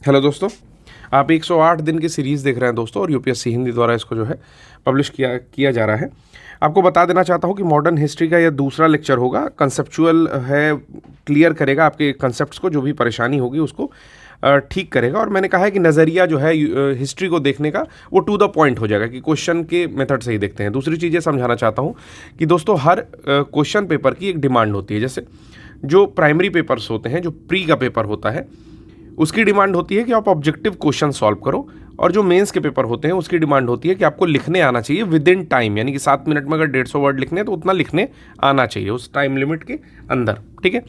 Hello दोस्तों, आप 108 दिन की सीरीज़ देख रहे हैं दोस्तों, और यूपीएससी हिंदी द्वारा इसको जो है पब्लिश किया जा रहा है। आपको बता देना चाहता हूँ कि मॉडर्न हिस्ट्री का यह दूसरा लेक्चर होगा। कंसेप्चुअल है, क्लियर करेगा आपके कंसेप्ट्स को, जो भी परेशानी होगी उसको ठीक करेगा। और मैंने कहा है कि नज़रिया जो है हिस्ट्री को देखने का वो टू द पॉइंट हो जाएगा, कि क्वेश्चन के मेथड से ही देखते हैं। दूसरी चीज़ ये समझाना चाहता हूँ कि दोस्तों हर क्वेश्चन पेपर की एक डिमांड होती है। जैसे जो प्राइमरी पेपर्स होते हैं, जो प्री का पेपर होता है, उसकी डिमांड होती है कि आप ऑब्जेक्टिव क्वेश्चन सॉल्व करो। और जो मेंस के पेपर होते हैं उसकी डिमांड होती है कि आपको लिखने आना चाहिए विद इन टाइम, यानी कि 7 मिनट में अगर 150 वर्ड लिखने हैं तो उतना लिखने आना चाहिए उस टाइम लिमिट के अंदर। ठीक है,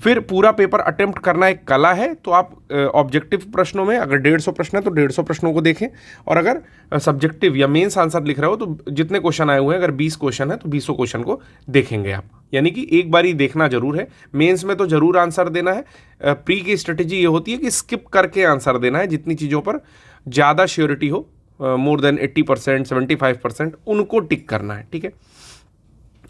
फिर पूरा पेपर अटेम्प्ट करना एक कला है। तो आप ऑब्जेक्टिव प्रश्नों में अगर 150 प्रश्न है तो 150 प्रश्नों को देखें, और अगर सब्जेक्टिव या मेंस आंसर लिख रहे हो तो जितने क्वेश्चन आए हुए हैं, अगर 20 क्वेश्चन है तो 20 क्वेश्चन को देखेंगे आप। यानी कि एक बार ही देखना जरूर है। मेंस में तो जरूर आंसर देना है। प्री की स्ट्रेटेजी ये होती है कि स्किप करके आंसर देना है। जितनी चीज़ों पर ज़्यादा श्योरिटी हो, मोर देन 80%, 75%, उनको टिक करना है। ठीक है,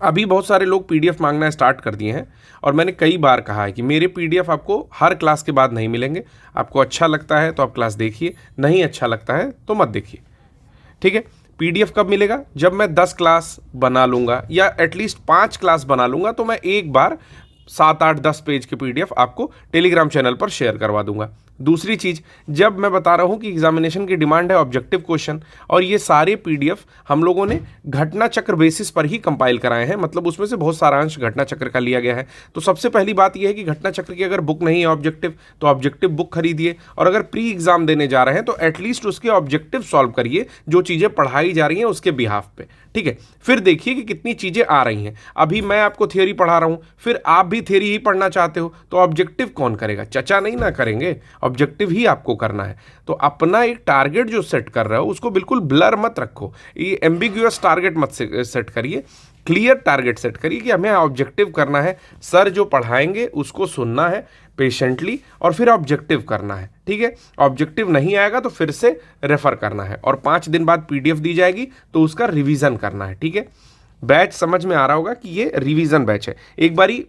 अभी बहुत सारे लोग पीडीएफ मांगना स्टार्ट कर दिए हैं, और मैंने कई बार कहा है कि मेरे पीडीएफ आपको हर क्लास के बाद नहीं मिलेंगे। आपको अच्छा लगता है तो आप क्लास देखिए, नहीं अच्छा लगता है तो मत देखिए। ठीक है, पीडीएफ कब मिलेगा? जब मैं 10 क्लास बना लूँगा, या एटलीस्ट 5 क्लास बना लूँगा, तो मैं एक बार 7, 8, 10 पेज के पीडीएफ आपको टेलीग्राम चैनल पर शेयर करवा दूंगा। दूसरी चीज़, जब मैं बता रहा हूं कि एग्जामिनेशन की डिमांड है ऑब्जेक्टिव क्वेश्चन, और ये सारे पीडीएफ हम लोगों ने घटना चक्र बेसिस पर ही कंपाइल कराए हैं, मतलब उसमें से बहुत सारा अंश घटना चक्र का लिया गया है। तो सबसे पहली बात यह है कि घटना चक्र की अगर बुक नहीं है ऑब्जेक्टिव, तो ऑब्जेक्टिव बुक खरीदिए। और अगर प्री एग्जाम देने जा रहे हैं तो एटलीस्ट उसके ऑब्जेक्टिव सॉल्व करिए, जो चीज़ें पढ़ाई जा रही हैं उसके बिहाफ पे। ठीक है, फिर देखिए कि कितनी चीज़ें आ रही हैं। अभी मैं आपको थियोरी पढ़ा रहा हूं, फिर आप भी थियोरी ही पढ़ना चाहते हो, तो ऑब्जेक्टिव कौन करेगा? चचा नहीं ना करेंगे, ऑब्जेक्टिव ही आपको करना है। तो अपना एक टारगेट जो सेट कर रहे हो उसको बिल्कुल ब्लर मत रखो, ये एम्बिग्यूअस टारगेट मत सेट करिए। क्लियर टारगेट सेट करिए कि हमें ऑब्जेक्टिव करना है, सर जो पढ़ाएंगे उसको सुनना है पेशेंटली, और फिर ऑब्जेक्टिव करना है। ठीक है, ऑब्जेक्टिव नहीं आएगा तो फिर से रेफर करना है, और 5 दिन बाद पीडीएफ दी जाएगी तो उसका रिवीजन करना है। ठीक है, बैच समझ में आ रहा होगा कि ये रिवीजन बैच है। एक बारी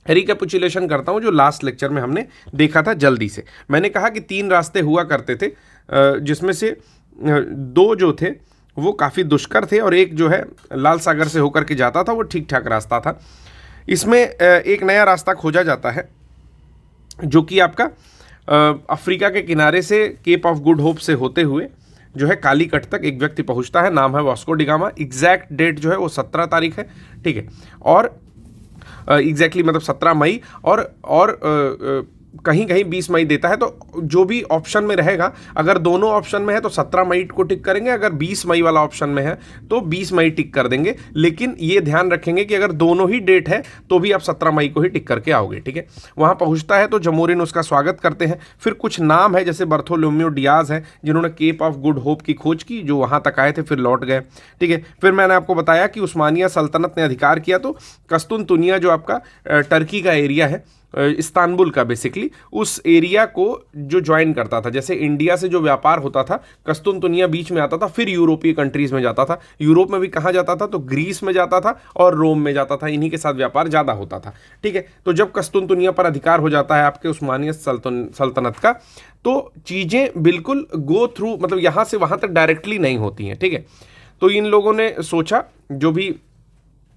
रिकैपिचुलेशन करता हूं जो लास्ट लेक्चर में हमने देखा था जल्दी से। मैंने कहा कि 3 रास्ते हुआ करते थे, जिसमें से 2 जो थे वो काफ़ी दुष्कर थे, और एक जो है लाल सागर से होकर के जाता था, वो ठीक ठाक रास्ता था। इसमें एक नया रास्ता खोजा जाता है, जो कि आपका अफ्रीका के किनारे से केप ऑफ गुड होप से होते हुए जो है कालीकट तक एक व्यक्ति पहुंचता है। नाम है वास्को डिगामा। एग्जैक्ट डेट जो है वो 17 तारीख है। ठीक है, और एग्जैक्टली मतलब 17 मई, और कहीं कहीं 20 मई देता है। तो जो भी ऑप्शन में रहेगा, अगर दोनों ऑप्शन में है तो 17 मई को टिक करेंगे, अगर 20 मई वाला ऑप्शन में है तो 20 मई टिक कर देंगे। लेकिन ये ध्यान रखेंगे कि अगर दोनों ही डेट है तो भी आप 17 मई को ही टिक करके आओगे। ठीक है, वहाँ पहुँचता है तो जमोरिन उसका स्वागत करते हैं। फिर कुछ नाम है, जैसे बर्थोलोम्यो डियाज है, जिन्होंने केप ऑफ गुड होप की खोज की, जो वहाँ तक आए थे फिर लौट गए। ठीक है, फिर मैंने आपको बताया कि उस्मानिया सल्तनत ने अधिकार किया, तो कस्तुनतुनिया जो आपका टर्की का एरिया है, इस्तांबुल का बेसिकली, उस एरिया को जो ज्वाइन करता था। जैसे इंडिया से जो व्यापार होता था, कस्तुनतुनिया बीच में आता था, फिर यूरोपीय कंट्रीज में जाता था। यूरोप में भी कहाँ जाता था? तो ग्रीस में जाता था और रोम में जाता था। इन्हीं के साथ व्यापार ज़्यादा होता था। ठीक है, तो जब कस्तुनतुनिया पर अधिकार हो जाता है आपके उस्मानिया सल्तनत का, तो चीज़ें बिल्कुल गो थ्रू, मतलब यहाँ से वहाँ तक डायरेक्टली नहीं होती हैं। ठीक है, तो इन लोगों ने सोचा, जो भी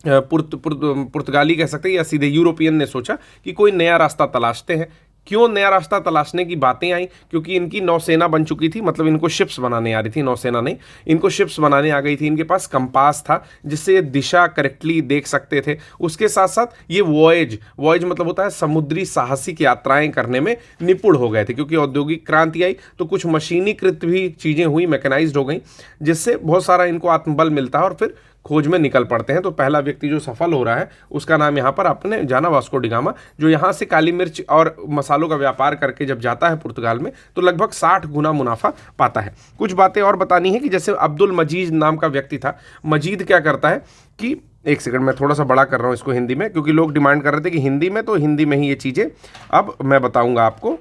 पुर्तगाली कह सकते हैं या सीधे यूरोपियन ने सोचा कि कोई नया रास्ता तलाशते हैं। क्यों नया रास्ता तलाशने की बातें आई? क्योंकि इनकी नौसेना बन चुकी थी, मतलब इनको शिप्स बनाने आ रही थी, नौसेना नहीं, इनको शिप्स बनाने आ गई थी। इनके पास कंपास था जिससे ये दिशा करेक्टली देख सकते थे। उसके साथ साथ ये वॉयज मतलब होता है समुद्री साहसिक यात्राएं करने में निपुण हो गए थे, क्योंकि औद्योगिक क्रांति आई तो कुछ मशीनीकृत भी चीज़ें हुई, मैकेनाइज्ड हो गई, जिससे बहुत सारा इनको आत्मबल मिलता है और फिर खोज में निकल पड़ते हैं। तो पहला व्यक्ति जो सफल हो रहा है उसका नाम यहाँ पर आपने जाना, वास्को डिगामा, जो यहाँ से काली मिर्च और मसालों का व्यापार करके जब जाता है पुर्तगाल में तो लगभग 60 गुना मुनाफा पाता है। कुछ बातें और बतानी है कि जैसे अब्दुल मजीद नाम का व्यक्ति था। मजीद क्या करता है कि, एक सेकंड, मैं थोड़ा सा बड़ा कर रहा हूँ इसको हिंदी में, क्योंकि लोग डिमांड कर रहे थे कि हिंदी में, तो हिंदी में ही ये चीज़ें अब मैं बताऊँगा आपको।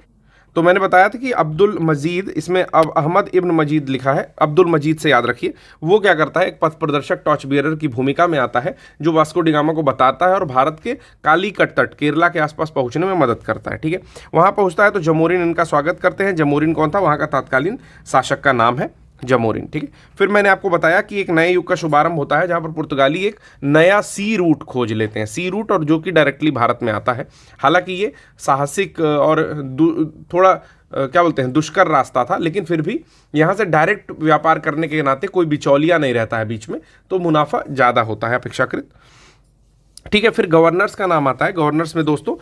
तो मैंने बताया था कि अब्दुल मजीद, इसमें अब अहमद इब्न मजीद लिखा है, अब्दुल मजीद से याद रखिए। वो क्या करता है, एक पथ प्रदर्शक टॉर्च बियरर की भूमिका में आता है, जो वास्को डी गामा को बताता है और भारत के कालीकट तट केरला के आसपास पहुंचने में मदद करता है। ठीक है, वहां पहुंचता है तो जमोरिन इनका स्वागत करते हैं। जमोरिन कौन था, वहां का तत्कालीन शासक का नाम है जमोरिन। ठीक है, फिर मैंने आपको बताया कि एक नए युग का शुभारंभ होता है, जहां पर पुर्तगाली एक नया सी रूट खोज लेते हैं, सी रूट, और जो कि डायरेक्टली भारत में आता है। हालांकि ये साहसिक और थोड़ा क्या बोलते हैं, दुष्कर रास्ता था, लेकिन फिर भी यहाँ से डायरेक्ट व्यापार करने के नाते कोई बिचौलिया नहीं रहता है बीच में, तो मुनाफा ज़्यादा होता है अपेक्षाकृत। ठीक है, फिर गवर्नर्स का नाम आता है। गवर्नर्स में दोस्तों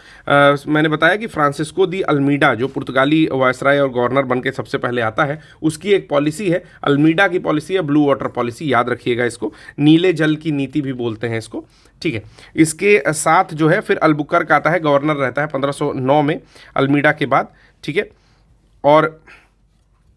मैंने बताया कि फ्रांसिस्को दी अल्मीडा, जो पुर्तगाली वायसराय और गवर्नर बन के सबसे पहले आता है, उसकी एक पॉलिसी है, अल्मीडा की पॉलिसी है ब्लू वाटर पॉलिसी, याद रखिएगा इसको, नीले जल की नीति भी बोलते हैं इसको। ठीक है, इसके साथ जो है फिर अल्बुकर्क आता है, गवर्नर रहता है 1509 में अल्मीडा के बाद। ठीक है, और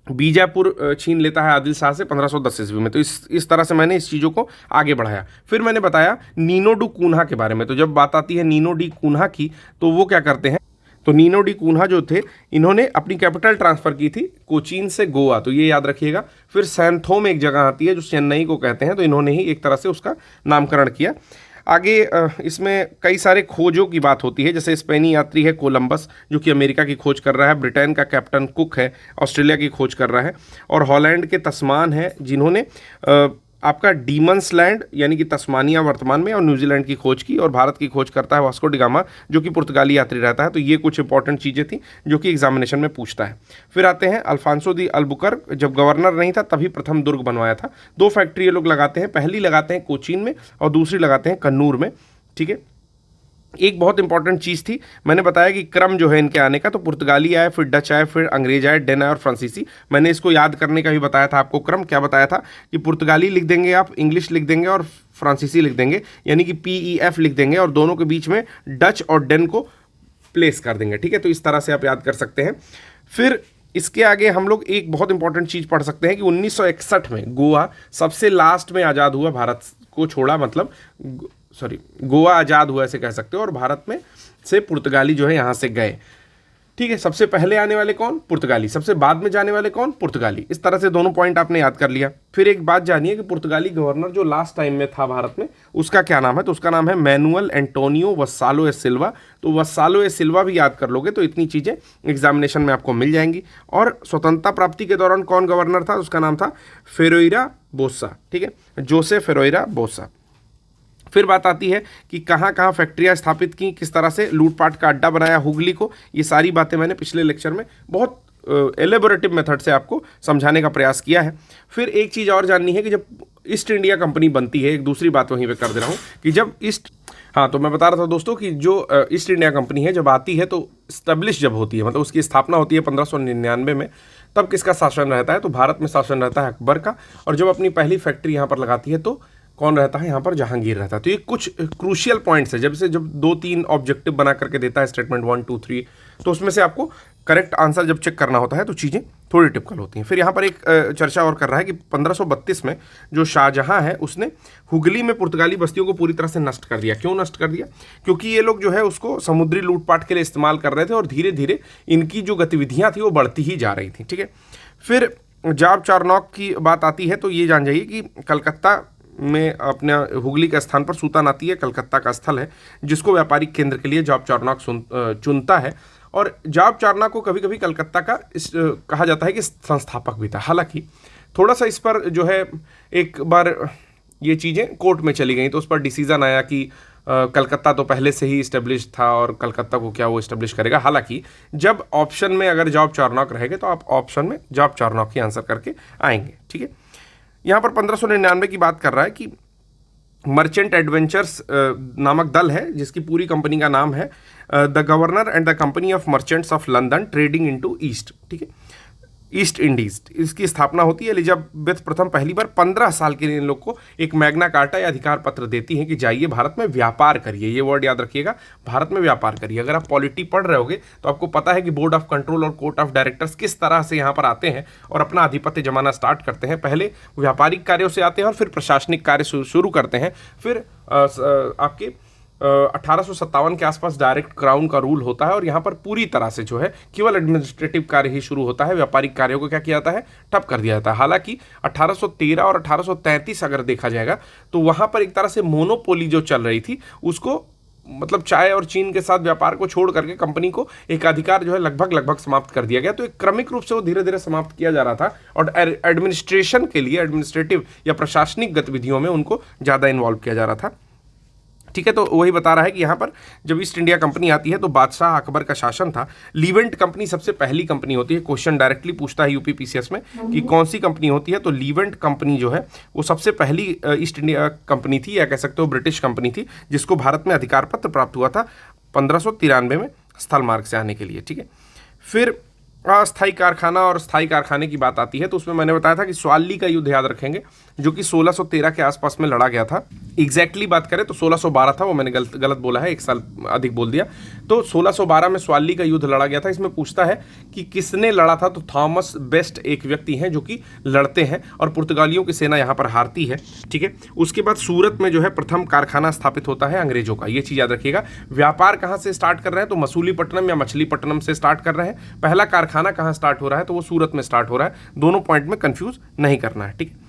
बीजापुर छीन लेता है आदिल शाह से 1510 ईस्वी में। तो इस तरह से मैंने इस चीज़ों को आगे बढ़ाया। फिर मैंने बताया नीनो डू कून्हा के बारे में। तो जब बात आती है नीनो डी कून्हा की, तो वो क्या करते हैं, तो नीनो डी कून्हा जो थे, इन्होंने अपनी कैपिटल ट्रांसफ़र की थी कोचीन से गोवा, तो ये याद रखिएगा। फिर सैंथोम एक जगह आती है जो चेन्नई को कहते हैं, तो इन्होंने ही एक तरह से उसका नामकरण किया। आगे इसमें कई सारे खोजों की बात होती है, जैसे स्पेनी यात्री है कोलंबस, जो कि अमेरिका की खोज कर रहा है, ब्रिटेन का कैप्टन कुक है, ऑस्ट्रेलिया की खोज कर रहा है, और हॉलैंड के तस्मान है, जिन्होंने आपका डीमंस लैंड यानी कि तस्मानिया वर्तमान में, और न्यूजीलैंड की खोज की, और भारत की खोज करता है वास्को डी गामा, जो कि पुर्तगाली यात्री रहता है। तो ये कुछ इंपॉर्टेंट चीज़ें थी जो कि एग्जामिनेशन में पूछता है। फिर आते हैं अल्फांसो दी अल्बुकर्क, जब गवर्नर नहीं था तभी प्रथम दुर्ग बनवाया था। 2 फैक्ट्री ये लोग लगाते हैं, पहली लगाते हैं कोचीन में और दूसरी लगाते हैं कन्नूर में। ठीक है, एक बहुत इंपॉर्टेंट चीज़ थी, मैंने बताया कि क्रम जो है इनके आने का, तो पुर्तगाली आए, फिर डच आए, फिर अंग्रेज आए, डेन आए और फ्रांसीसी। मैंने इसको याद करने का भी बताया था आपको क्रम। क्या बताया था कि पुर्तगाली लिख देंगे आप, इंग्लिश लिख देंगे और फ्रांसीसी लिख देंगे, यानी कि PEF लिख देंगे, और दोनों के बीच में डच और डेन को प्लेस कर देंगे। ठीक है, तो इस तरह से आप याद कर सकते हैं। फिर इसके आगे हम लोग एक बहुत इंपॉर्टेंट चीज़ पढ़ सकते हैं कि 1961 में गोवा सबसे लास्ट में आज़ाद हुआ, भारत को छोड़ा, मतलब गोवा आज़ाद हुआ ऐसे कह सकते हो, और भारत में से पुर्तगाली जो है यहाँ से गए। ठीक है, सबसे पहले आने वाले कौन, पुर्तगाली, सबसे बाद में जाने वाले कौन, पुर्तगाली। इस तरह से दोनों पॉइंट आपने याद कर लिया। फिर एक बात जानिए कि पुर्तगाली गवर्नर जो लास्ट टाइम में था भारत में, उसका क्या नाम है, तो उसका नाम है मैनुअल एंटोनियो वस्सालो ए सिल्वा। तो वस्सालो ए सिल्वा भी याद कर लोगे तो इतनी चीज़ें एग्जामिनेशन में आपको मिल जाएंगी। और स्वतंत्रता प्राप्ति के दौरान कौन गवर्नर था, उसका नाम था फेरोइरा बोसा। ठीक है, जोसे फेरोइरा बोसा। फिर बात आती है कि कहाँ कहाँ फैक्ट्रियाँ स्थापित की, किस तरह से लूटपाट का अड्डा बनाया हुगली को। ये सारी बातें मैंने पिछले लेक्चर में बहुत एलेबोरेटिव मेथड से आपको समझाने का प्रयास किया है। फिर एक चीज़ और जाननी है कि जब ईस्ट इंडिया कंपनी बनती है, एक दूसरी बात वहीं पे कर दे रहा हूँ कि जब तो मैं बता रहा था दोस्तों कि जो ईस्ट इंडिया कंपनी है जब आती है, तो स्टैब्लिश जब होती है, मतलब उसकी स्थापना होती है 1599 में, तब किसका शासन रहता है, तो भारत में शासन रहता है अकबर का। और जब अपनी पहली फैक्ट्री यहाँ पर लगाती है तो कौन रहता है यहाँ पर, जहांगीर रहता है। तो ये कुछ क्रूशियल पॉइंट्स है, जब 2-3 ऑब्जेक्टिव बना करके देता है स्टेटमेंट 1, 2, 3, तो उसमें से आपको करेक्ट आंसर जब चेक करना होता है तो चीज़ें थोड़ी टिपिकल होती हैं। फिर यहाँ पर एक चर्चा और कर रहा है कि 1532 में जो शाहजहां है उसने हुगली में पुर्तगाली बस्तियों को पूरी तरह से नष्ट कर दिया। क्यों नष्ट कर दिया, क्योंकि ये लोग जो है उसको समुद्री लूटपाट के लिए इस्तेमाल कर रहे थे, और धीरे धीरे इनकी जो गतिविधियाँ थी वो बढ़ती ही जा रही थी। ठीक है, फिर जाब चारनॉक की बात आती है, तो ये जान जाइए कि कलकत्ता में अपने हुगली के स्थान पर सुल्तानाती है, कलकत्ता का स्थल है, जिसको व्यापारिक केंद्र के लिए जाब चारनॉक चुनता है। और जाब चारनॉक को कभी कभी कलकत्ता का कहा जाता है कि संस्थापक भी था। हालांकि थोड़ा सा इस पर जो है एक बार ये चीज़ें कोर्ट में चली गई, तो उस पर डिसीजन आया कि कलकत्ता तो पहले से ही इस्टेब्लिश था और कलकत्ता को क्या वो इस्टेब्लिश करेगा। हालांकि जब ऑप्शन में अगर जाब चारनॉक रहेंगे तो आप ऑप्शन में जाब चारनॉक ही आंसर करके आएंगे। ठीक है, यहाँ पर 1599 की बात कर रहा है कि मर्चेंट एडवेंचर्स नामक दल है, जिसकी पूरी कंपनी का नाम है the governor and the company of merchants of London trading into east. ठीक है, ईस्ट इंडीज, इसकी स्थापना होती है। एलिजाबेथ प्रथम पहली बार 15 साल के लिए इन लोग को एक मैग्ना कार्टा या अधिकार पत्र देती हैं कि जाइए भारत में व्यापार करिए। ये वर्ड याद रखिएगा, भारत में व्यापार करिए। अगर आप पॉलिटी पढ़ रहे होगे तो आपको पता है कि बोर्ड ऑफ कंट्रोल और कोर्ट ऑफ डायरेक्टर्स किस तरह से यहाँ पर आते हैं और अपना आधिपत्य जमाना स्टार्ट करते हैं। पहले व्यापारिक कार्यों से आते हैं और फिर प्रशासनिक कार्य शुरू करते हैं, फिर आपके 1857 के आसपास डायरेक्ट क्राउन का रूल होता है और यहाँ पर पूरी तरह से जो है केवल एडमिनिस्ट्रेटिव कार्य ही शुरू होता है, व्यापारिक कार्यों को क्या किया जाता है, ठप कर दिया जाता है। हालांकि 1813 और 1833 अगर देखा जाएगा तो वहाँ पर एक तरह से मोनोपोली जो चल रही थी उसको, मतलब चाय और चीन के साथ व्यापार को छोड़ करके कंपनी को एकाधिकार जो है लगभग समाप्त कर दिया गया। तो एक क्रमिक रूप से वो धीरे धीरे समाप्त किया जा रहा था और एडमिनिस्ट्रेशन के लिए, एडमिनिस्ट्रेटिव या प्रशासनिक गतिविधियों में उनको ज़्यादा इन्वॉल्व किया जा रहा था। ठीक है, तो वही बता रहा है कि यहाँ पर जब ईस्ट इंडिया कंपनी आती है तो बादशाह अकबर का शासन था। लीवेंट कंपनी सबसे पहली कंपनी होती है। क्वेश्चन डायरेक्टली पूछता है यूपीपीसीएस में कि कौन सी कंपनी होती है, तो लीवेंट कंपनी जो है वो सबसे पहली ईस्ट इंडिया कंपनी थी, या कह सकते हो ब्रिटिश कंपनी थी, जिसको भारत में अधिकार पत्र प्राप्त हुआ था 1593 में स्थल मार्ग से आने के लिए। ठीक है, फिर अस्थायी कारखाना और स्थायी कारखाने की बात आती है तो उसमें मैंने बताया था कि स्वाली का युद्ध याद रखेंगे, जो कि 1613 के आसपास में लड़ा गया था। एग्जैक्टली बात करें तो 1612 था, वो मैंने गलत बोला है, एक साल अधिक बोल दिया। तो 1612 में स्वाली का युद्ध लड़ा गया था। इसमें पूछता है कि किसने लड़ा था, तो थॉमस बेस्ट एक व्यक्ति हैं जो कि लड़ते हैं और पुर्तगालियों की सेना यहाँ पर हारती है। ठीक है, उसके बाद सूरत में जो है प्रथम कारखाना स्थापित होता है अंग्रेजों का, ये चीज़ याद रखिएगा। व्यापार कहाँ से स्टार्ट कर रहे हैं, तो मसूलीपट्टनम या मछलीपट्टनम से स्टार्ट कर रहे हैं। पहला कारखाना कहाँ स्टार्ट हो रहा है, तो वो सूरत में स्टार्ट हो रहा है। दोनों पॉइंट में कंफ्यूज नहीं करना है। ठीक है,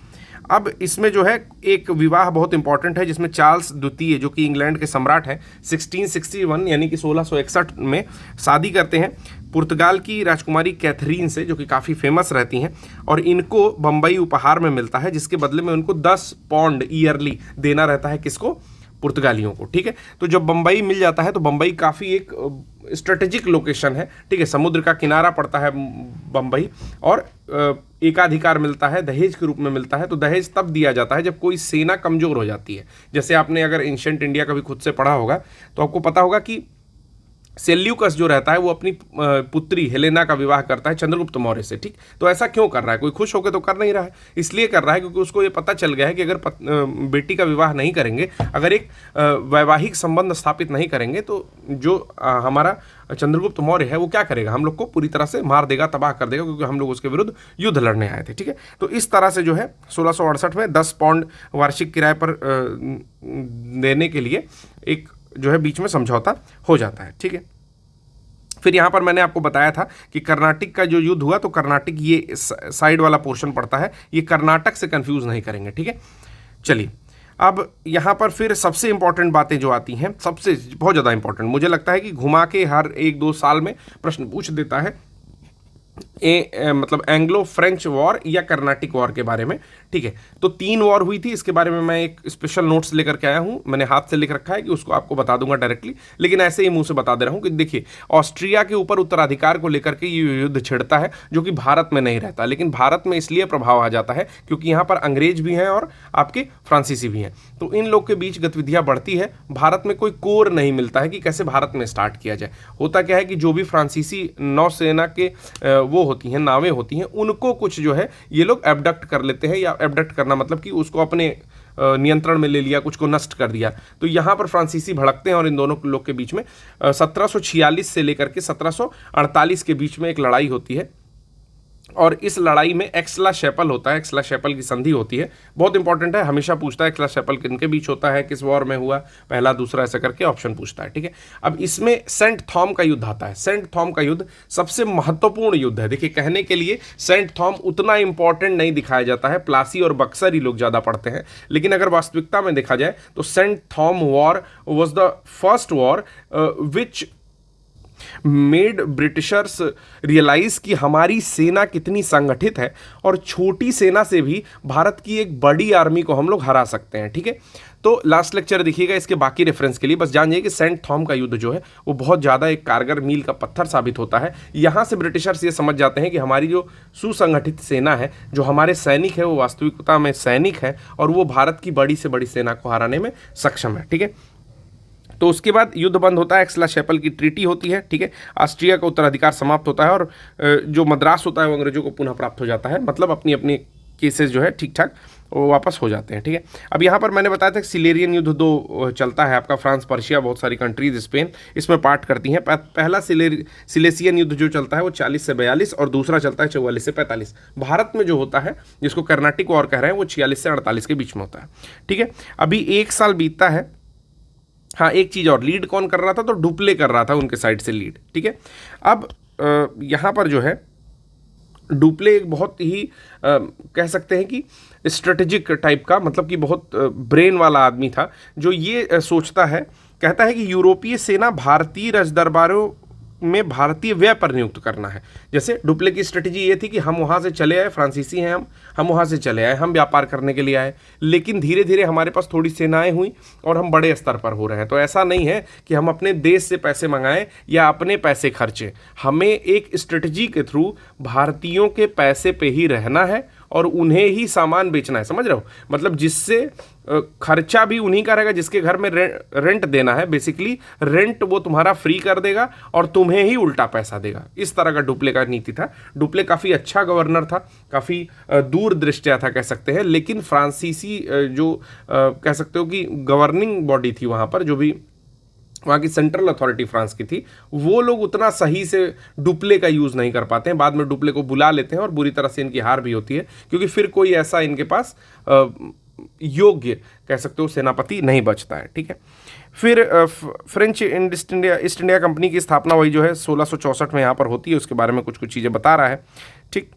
अब इसमें जो है एक विवाह बहुत इंपॉर्टेंट है, जिसमें चार्ल्स द्वितीय जो कि इंग्लैंड के सम्राट हैं 1661 यानी कि 1661 में शादी करते हैं पुर्तगाल की राजकुमारी कैथरीन से, जो कि काफ़ी फेमस रहती हैं, और इनको बम्बई उपहार में मिलता है, जिसके बदले में उनको 10 पाउंड ईयरली देना रहता है। किसको? पुर्तगालियों को। ठीक है, तो जब बम्बई मिल जाता है तो बम्बई काफ़ी एक स्ट्रेटेजिक लोकेशन है। ठीक है, समुद्र का किनारा पड़ता है बम्बई, और एकाधिकार मिलता है, दहेज के रूप में मिलता है। तो दहेज तब दिया जाता है जब कोई सेना कमज़ोर हो जाती है। जैसे आपने अगर एंशिएंट इंडिया कभी खुद से पढ़ा होगा तो आपको पता होगा कि सेल्यूकस जो रहता है वो अपनी पुत्री हेलेना का विवाह करता है चंद्रगुप्त मौर्य से। ठीक, तो ऐसा क्यों कर रहा है? कोई खुश होकर तो कर नहीं रहा है, इसलिए कर रहा है क्योंकि उसको ये पता चल गया है कि अगर बेटी का विवाह नहीं करेंगे, अगर एक वैवाहिक संबंध स्थापित नहीं करेंगे, तो जो हमारा चंद्रगुप्त मौर्य है वो क्या करेगा, हम लोग को पूरी तरह से मार देगा, तबाह कर देगा, क्योंकि हम लोग उसके विरुद्ध युद्ध लड़ने आए थे। ठीक है, तो इस तरह से जो है 1668 में 10 पाउंड वार्षिक किराए पर देने के लिए एक जो है बीच में समझौता हो जाता है। ठीक है, फिर यहाँ पर मैंने आपको बताया था कि कर्नाटक का जो युद्ध हुआ, तो कर्नाटक ये साइड वाला पोर्शन पड़ता है, ये कर्नाटक से कंफ्यूज नहीं करेंगे। ठीक है, चलिए अब यहाँ पर फिर सबसे इंपॉर्टेंट बातें जो आती हैं, सबसे बहुत ज़्यादा इंपॉर्टेंट, मुझे लगता है कि घुमा के हर 1-2 साल में प्रश्न पूछ देता है मतलब एंग्लो फ्रेंच वॉर या कर्नाटिक वॉर के बारे में। ठीक है, तो 3 वॉर हुई थी, इसके बारे में मैं एक स्पेशल नोट्स लेकर के आया हूं, मैंने हाथ से लिख रखा है कि उसको आपको बता दूंगा डायरेक्टली, लेकिन ऐसे ही मुंह से बता दे रहा हूं कि देखिए, ऑस्ट्रिया के ऊपर उत्तराधिकार को लेकर के ये युद्ध छिड़ता है, जो कि भारत में नहीं रहता, लेकिन भारत में इसलिए प्रभाव आ जाता है क्योंकि यहाँ पर अंग्रेज भी हैं और आपके फ्रांसीसी भी हैं, तो इन लोग के बीच गतिविधियाँ बढ़ती है। भारत में कोई कोर नहीं मिलता है कि कैसे भारत में स्टार्ट किया जाए। होता क्या है कि जो भी फ्रांसीसी नौसेना के वो होती हैं, नावें होती हैं, उनको कुछ जो है ये लोग एबडक्ट कर लेते हैं, या एबडक्ट करना मतलब कि उसको अपने नियंत्रण में ले लिया, कुछ को नष्ट कर दिया। तो यहाँ पर फ्रांसीसी भड़कते हैं और इन दोनों लोग के बीच में 1746 से लेकर के 1748 के बीच में एक लड़ाई होती है, और इस लड़ाई में एक्सला-शैपल होता है, एक्सला-शैपल की संधि होती है, बहुत इंपॉर्टेंट है, हमेशा पूछता है एक्सला-शैपल किनके बीच होता है, किस वॉर में हुआ, पहला दूसरा ऐसा करके ऑप्शन पूछता है। ठीक है, अब इसमें सेंट थॉम का युद्ध आता है। सेंट थॉम का युद्ध सबसे महत्वपूर्ण युद्ध है। देखिए, कहने के लिए सेंट थॉम उतना इंपॉर्टेंट नहीं दिखाया जाता है, प्लासी और बक्सर ही लोग ज़्यादा पढ़ते हैं, लेकिन अगर वास्तविकता में देखा जाए तो Saint Thome war was the first war which made Britishers realise कि हमारी सेना कितनी संगठित है और छोटी सेना से भी भारत की एक बड़ी आर्मी को हम लोग हरा सकते हैं। ठीक है, तो लास्ट लेक्चर देखिएगा इसके बाकी रेफरेंस के लिए। बस जानिए कि सेंट थॉम का युद्ध जो है वो बहुत ज़्यादा एक कारगर मील का पत्थर साबित होता है। यहाँ से ब्रिटिशर्स ये समझ जाते हैं कि हमारी जो सुसंगठित सेना है, जो हमारे सैनिक है, वो वास्तविकता में सैनिक है और वो भारत की बड़ी से बड़ी सेना को हराने में सक्षम है। ठीक है, तो उसके बाद युद्ध बंद होता है, एक्सला-शैपल की ट्रीटी होती है। ठीक है, ऑस्ट्रिया का उत्तराधिकार समाप्त होता है और जो मद्रास होता है वो अंग्रेजों को पुनः प्राप्त हो जाता है, मतलब अपनी अपनी केसेस जो है ठीक ठाक वो वापस हो जाते हैं। ठीक है, अब यहाँ पर मैंने बताया था कि सिलेरियन युद्ध 2 चलता है आपका, फ्रांस, पर्शिया, बहुत सारी कंट्रीज, स्पेन इसमें पार्ट करती हैं। पहला सिलेसियन युद्ध जो चलता है वो 40 से 42 और दूसरा चलता है 44 से 45। भारत में जो होता है, जिसको कर्नाटिक वॉर कह रहे हैं, वो 46 से 48 के बीच में होता है। ठीक है, अभी 1 साल बीतता है हाँ, एक चीज़ और, लीड कौन कर रहा था, तो डुप्ले कर रहा था उनके साइड से लीड, ठीक है। अब यहाँ पर जो है डुप्ले एक बहुत ही कह सकते हैं कि स्ट्रेटेजिक टाइप का, मतलब कि बहुत ब्रेन वाला आदमी था, जो ये सोचता है, कहता है कि यूरोपीय सेना भारतीय राजदरबारों में भारतीय व्यय पर नियुक्त करना है। जैसे डुप्ले की स्ट्रेटजी ये थी कि हम वहाँ से चले आए, फ्रांसीसी हैं हम वहाँ से चले आए, हम व्यापार करने के लिए आए, लेकिन धीरे धीरे हमारे पास थोड़ी सेनाएं हुई और हम बड़े स्तर पर हो रहे हैं। तो ऐसा नहीं है कि हम अपने देश से पैसे मंगाएं या अपने पैसे खर्चें, हमें एक स्ट्रेटजी के थ्रू भारतीयों के पैसे पे ही रहना है और उन्हें ही सामान बेचना है, समझ रहे हो, मतलब जिससे खर्चा भी उन्हीं का रहेगा जिसके घर में रेंट देना है, बेसिकली रेंट वो तुम्हारा फ्री कर देगा और तुम्हें ही उल्टा पैसा देगा। इस तरह का डुप्ले का नीति था। डुप्ले काफ़ी अच्छा गवर्नर था, काफ़ी दूरदृष्टिया था कह सकते हैं, लेकिन फ्रांसीसी जो कह सकते हो कि गवर्निंग बॉडी थी वहाँ पर, जो भी वहाँ की सेंट्रल अथॉरिटी फ्रांस की थी, वो लोग उतना सही से डुप्ले का यूज़ नहीं कर पाते हैं। बाद में डुप्ले को बुला लेते हैं और बुरी तरह से इनकी हार भी होती है, क्योंकि फिर कोई ऐसा इनके पास योग्य कह सकते हो सेनापति नहीं बचता है, ठीक है। फिर फ्रेंच ईस्ट इंडिया कंपनी की स्थापना वही जो है 1664 में यहाँ पर होती है, उसके बारे में कुछ कुछ चीज़ें बता रहा है, ठीक।